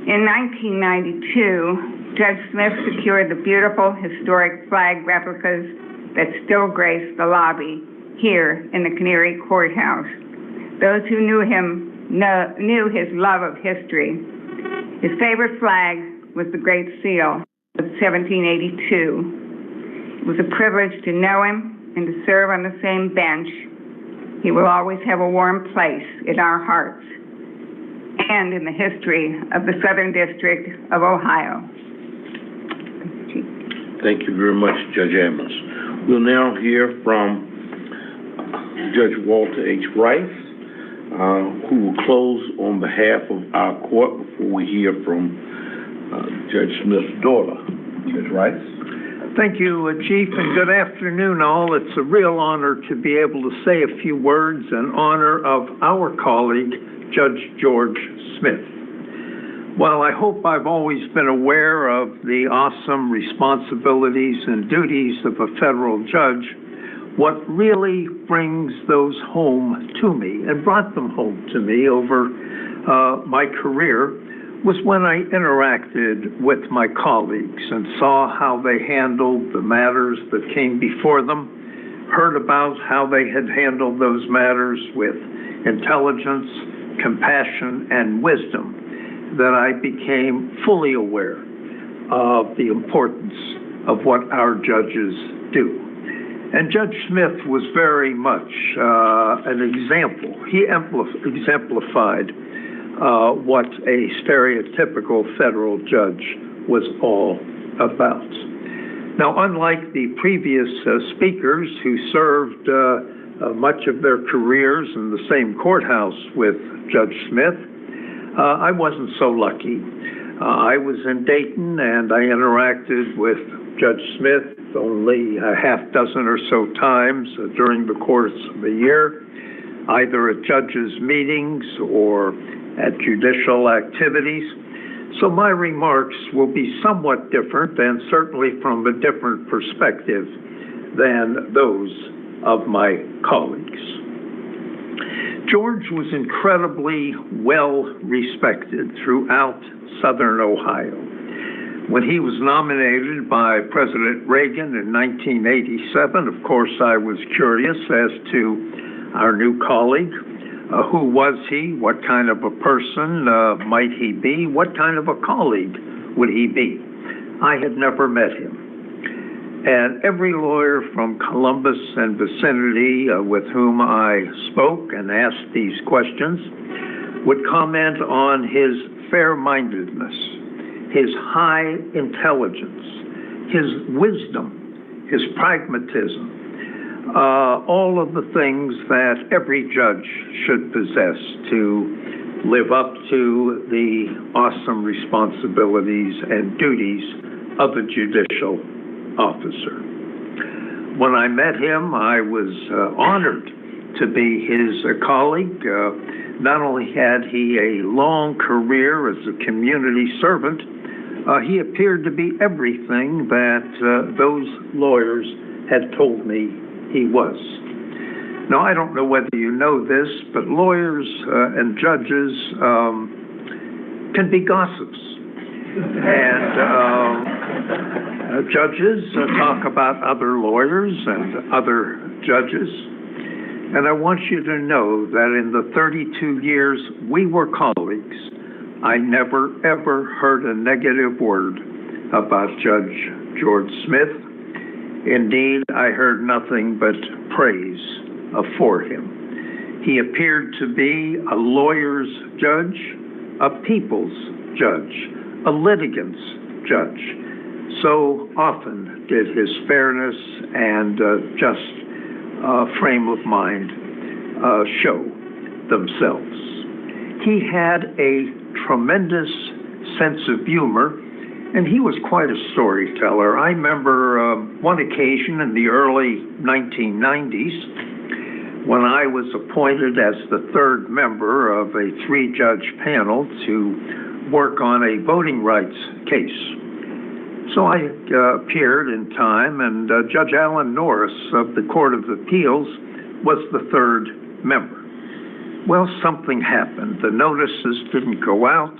In 1992, Judge Smith secured the beautiful historic flag replicas that still grace the lobby here in the Canary Courthouse. Those who knew him knew his love of history. His favorite flag was the Great Seal of 1782. It was a privilege to know him and to serve on the same bench. He will always have a warm place in our hearts and in the history of the Southern District of Ohio. Thank you very much, Judge Amos. We'll now hear from Judge Walter H. Rice, who will close on behalf of our court before we hear from Judge Smith's daughter. Judge Rice. Thank you, Chief, and good afternoon, all. It's a real honor to be able to say a few words in honor of our colleague, Judge George Smith. While I hope I've always been aware of the awesome responsibilities and duties of a federal judge, what really brings those home to me and brought them home to me over my career was when I interacted with my colleagues and saw how they handled the matters that came before them, heard about how they had handled those matters with intelligence, compassion, and wisdom, that I became fully aware of the importance of what our judges do. And Judge Smith was very much an example. He exemplified what a stereotypical federal judge was all about. Now, unlike the previous speakers who served much of their careers in the same courthouse with Judge Smith, I wasn't so lucky. I was in Dayton and I interacted with Judge Smith only a half dozen or so times during the course of a year, either at judges' meetings or at judicial activities. So my remarks will be somewhat different and certainly from a different perspective than those of my colleagues. George was incredibly well respected throughout Southern Ohio. When he was nominated by President Reagan in 1987, of course, I was curious as to our new colleague. Who was he? What kind of a person might he be? What kind of a colleague would he be? I had never met him. And every lawyer from Columbus and vicinity with whom I spoke and asked these questions would comment on his fair-mindedness, his high intelligence, his wisdom, his pragmatism, all of the things that every judge should possess to live up to the awesome responsibilities and duties of a judicial officer. When I met him, I was honored to be his colleague. Not only had he a long career as a community servant, he appeared to be everything that those lawyers had told me he was. Now, I don't know whether you know this, but lawyers and judges can be gossips. And judges talk about other lawyers and other judges. And I want you to know that in the 32 years we were colleagues, I never, ever heard a negative word about Judge George Smith. Indeed, I heard nothing but praise for him. He appeared to be a lawyer's judge, a people's judge, a litigant's judge. So often did his fairness and just frame of mind show themselves. He had a tremendous sense of humor, and he was quite a storyteller. I remember one occasion in the early 1990s when I was appointed as the third member of a three-judge panel to work on a voting rights case. So I appeared in time, and Judge Alan Norris of the Court of Appeals was the third member. Well, something happened. The notices didn't go out.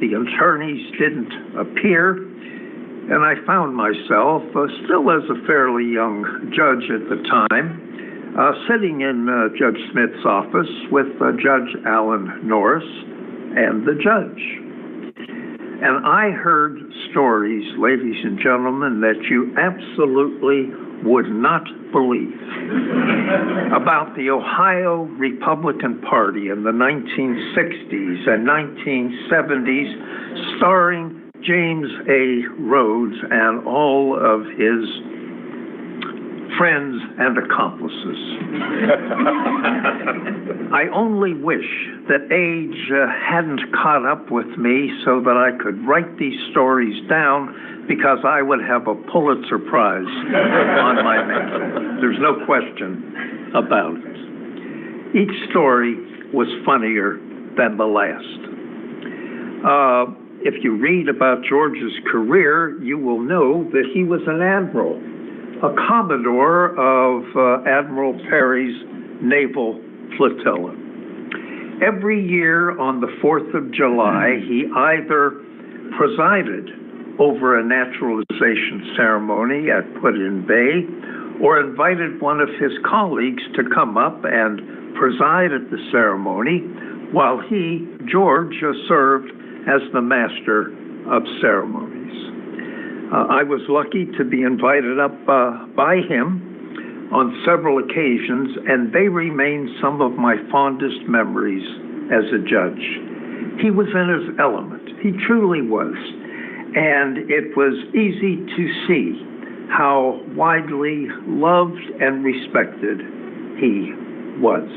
The attorneys didn't appear, and I found myself, still as a fairly young judge at the time, sitting in Judge Smith's office with Judge Alan Norris and the judge. And I heard stories, ladies and gentlemen, that you absolutely would not believe about the Ohio Republican Party in the 1960s and 1970s, starring James A. Rhodes and all of his friends and accomplices. I only wish that age hadn't caught up with me so that I could write these stories down, because I would have a Pulitzer Prize on my name. There's no question about it. Each story was funnier than the last. If you read about George's career, you will know that he was an admiral, a commodore of Admiral Perry's naval flotilla. Every year on the 4th of July, he either presided over a naturalization ceremony at Put-in Bay or invited one of his colleagues to come up and preside at the ceremony while he, George, served as the master of ceremonies. I was lucky to be invited up by him on several occasions, and they remain some of my fondest memories as a judge. He was in his element. He truly was. And it was easy to see how widely loved and respected he was.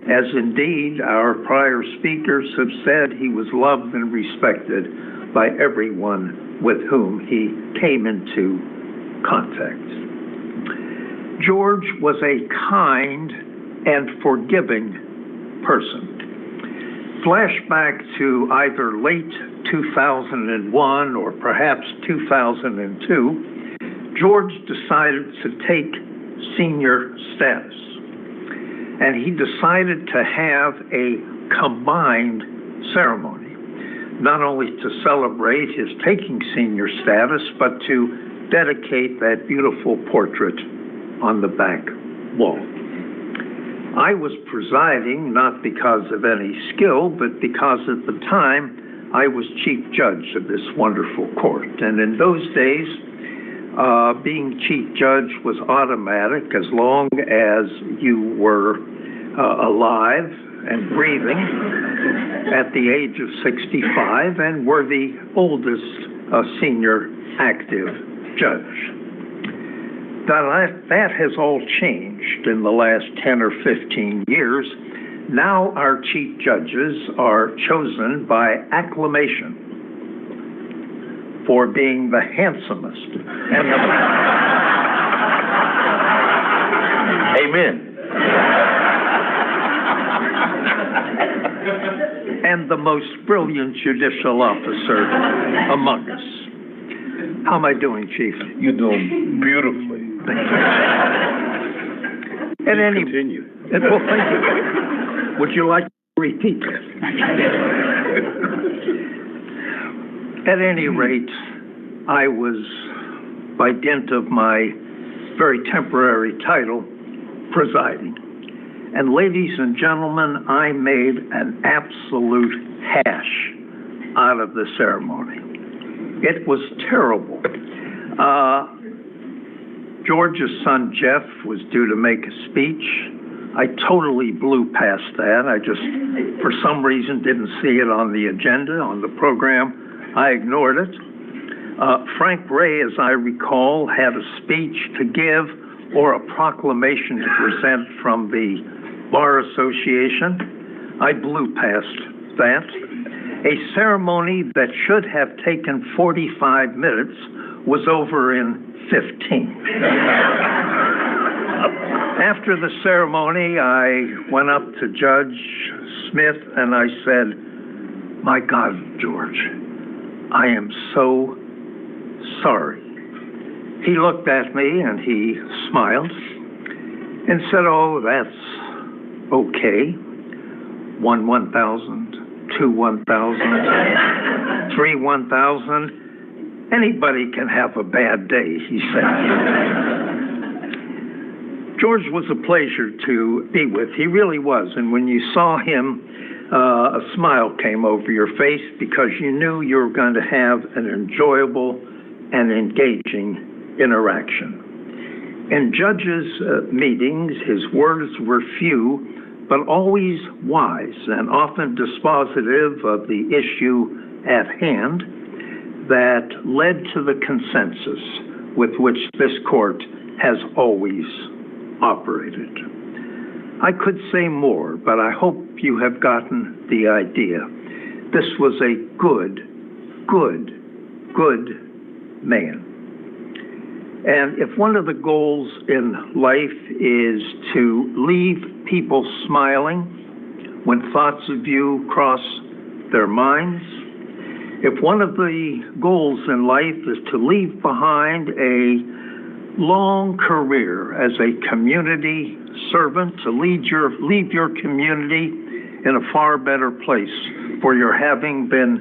As indeed our prior speakers have said, he was loved and respected by everyone with whom he came into contact. George was a kind and forgiving person. Flashback to either late 2001 or perhaps 2002, George decided to take senior status. And he decided to have a combined ceremony, not only to celebrate his taking senior status, but to dedicate that beautiful portrait on the back wall. I was presiding not because of any skill, but because at the time I was chief judge of this wonderful court. And in those days, being chief judge was automatic as long as you were alive and breathing at the age of 65 and were the oldest senior active judge. That has all changed in the last 10 or 15 years. Now our chief judges are chosen by acclamation for being the handsomest and the Amen. and the most brilliant judicial officer among us. How am I doing, Chief? You're doing beautifully. At any, Continue. well, thank you. Would you like to repeat that? At any rate, I was, by dint of my very temporary title, presiding. And ladies and gentlemen, I made an absolute hash out of the ceremony. It was terrible. George's son, Jeff, was due to make a speech. I totally blew past that. I just, for some reason, didn't see it on the agenda, on the program. I ignored it. Frank Ray, as I recall, had a speech to give or a proclamation to present from the Bar Association. I blew past that. A ceremony that should have taken 45 minutes was over in 15. After the ceremony, I went up to Judge Smith and I said, "My God, George, I am so sorry." He looked at me and he smiled and said, "Oh, that's okay. 1 1,000, 2 1,000, 3 1,000. Anybody can have a bad day," he said. George was a pleasure to be with. He really was. And when you saw him, a smile came over your face because you knew you were going to have an enjoyable and engaging interaction. In Judge's meetings, his words were few, but always wise and often dispositive of the issue at hand that led to the consensus with which this court has always operated. I could say more, but I hope you have gotten the idea. This was a good man. And if one of the goals in life is to leave people smiling when thoughts of you cross their minds, if one of the goals in life is to leave behind a long career as a community servant, to leave your community in a far better place for your having been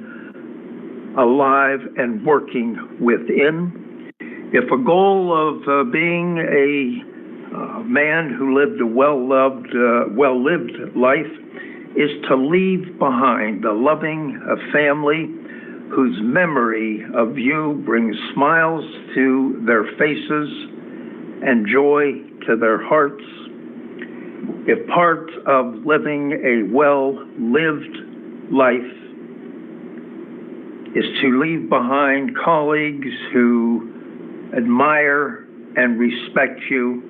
alive and working within, if a goal of being a man who lived a well-lived life is to leave behind a loving family whose memory of you brings smiles to their faces and joy to their hearts, if part of living a well-lived life is to leave behind colleagues who admire and respect you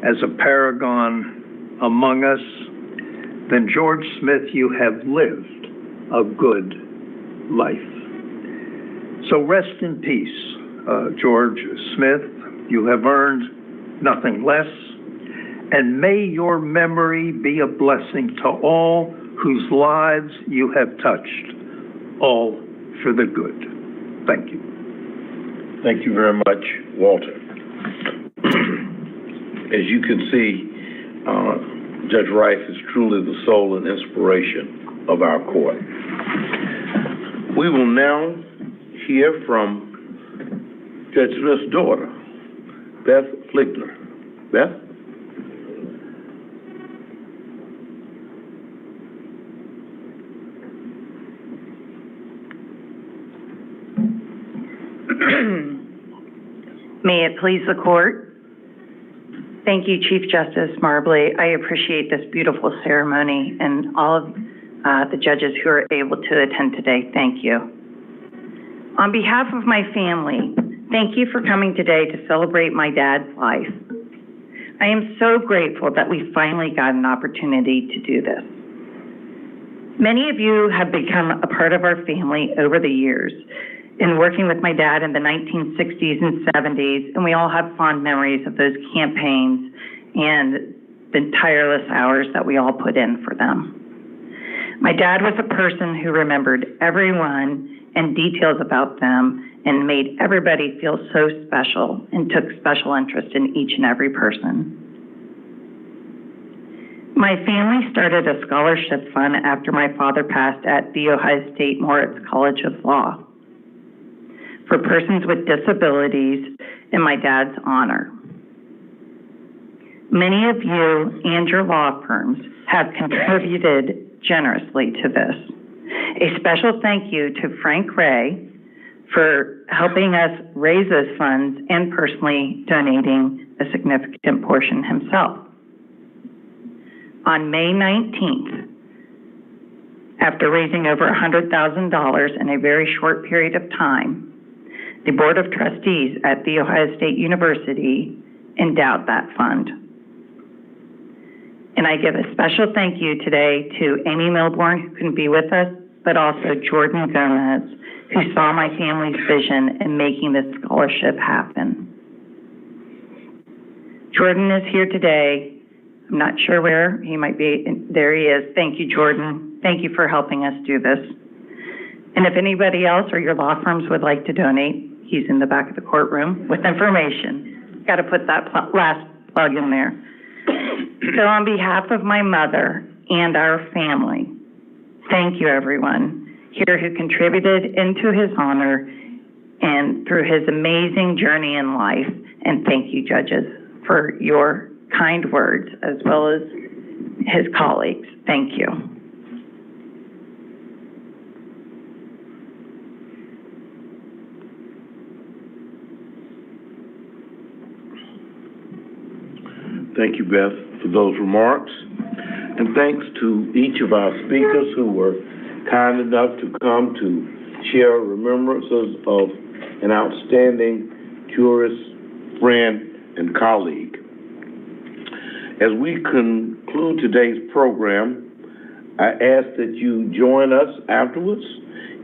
as a paragon among us, then George Smith, you have lived a good life. So rest in peace, George Smith. You have earned nothing less, and may your memory be a blessing to all whose lives you have touched, all for the good. Thank you. Thank you very much, Walter. As you can see, Judge Rice is truly the soul and inspiration of our court. We will now hear from Judge Smith's daughter, Beth Fligner. Beth? May it please the court. Thank you, Chief Justice Marbley. I appreciate this beautiful ceremony and all of the judges who are able to attend today. Thank you. On behalf of my family, thank you for coming today to celebrate my dad's life. I am so grateful that we finally got an opportunity to do this. Many of you have become a part of our family over the years in working with my dad in the 1960s and 70s, and we all have fond memories of those campaigns and the tireless hours that we all put in for them. My dad was a person who remembered everyone and details about them and made everybody feel so special and took special interest in each and every person. My family started a scholarship fund after my father passed at the Ohio State Moritz College of Law for persons with disabilities in my dad's honor. Many of you and your law firms have contributed generously to this. A special thank you to Frank Ray for helping us raise those funds and personally donating a significant portion himself. On May 19th, after raising over $100,000 in a very short period of time, the Board of Trustees at The Ohio State University endowed that fund. And I give a special thank you today to Amy Milbourne, who couldn't be with us, but also Jordan Gomez, who saw my family's vision in making this scholarship happen. Jordan is here today. I'm not sure where. He might be. There he is. Thank you, Jordan. Thank you for helping us do this. And if anybody else or your law firms would like to donate, he's in the back of the courtroom with information. Got to put that last plug in there. So on behalf of my mother and our family, thank you, everyone here who contributed into his honor and through his amazing journey in life. And thank you, judges, for your kind words, as well as his colleagues. Thank you. Thank you, Beth, for those remarks. And thanks to each of our speakers who were kind enough to come to share remembrances of an outstanding jurist, friend, and colleague. As we conclude today's program, I ask that you join us afterwards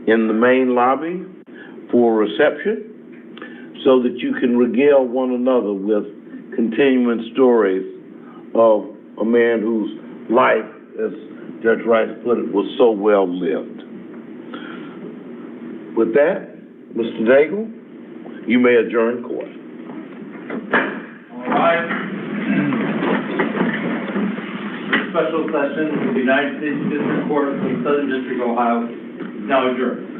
in the main lobby for a reception. so that you can regale one another with continuing stories of a man whose life, as Judge Rice put it, was so well lived. With that, Mr. Daigle, you may adjourn court. All right. Special session of the United States District Court for the Southern District of Ohio is now adjourned.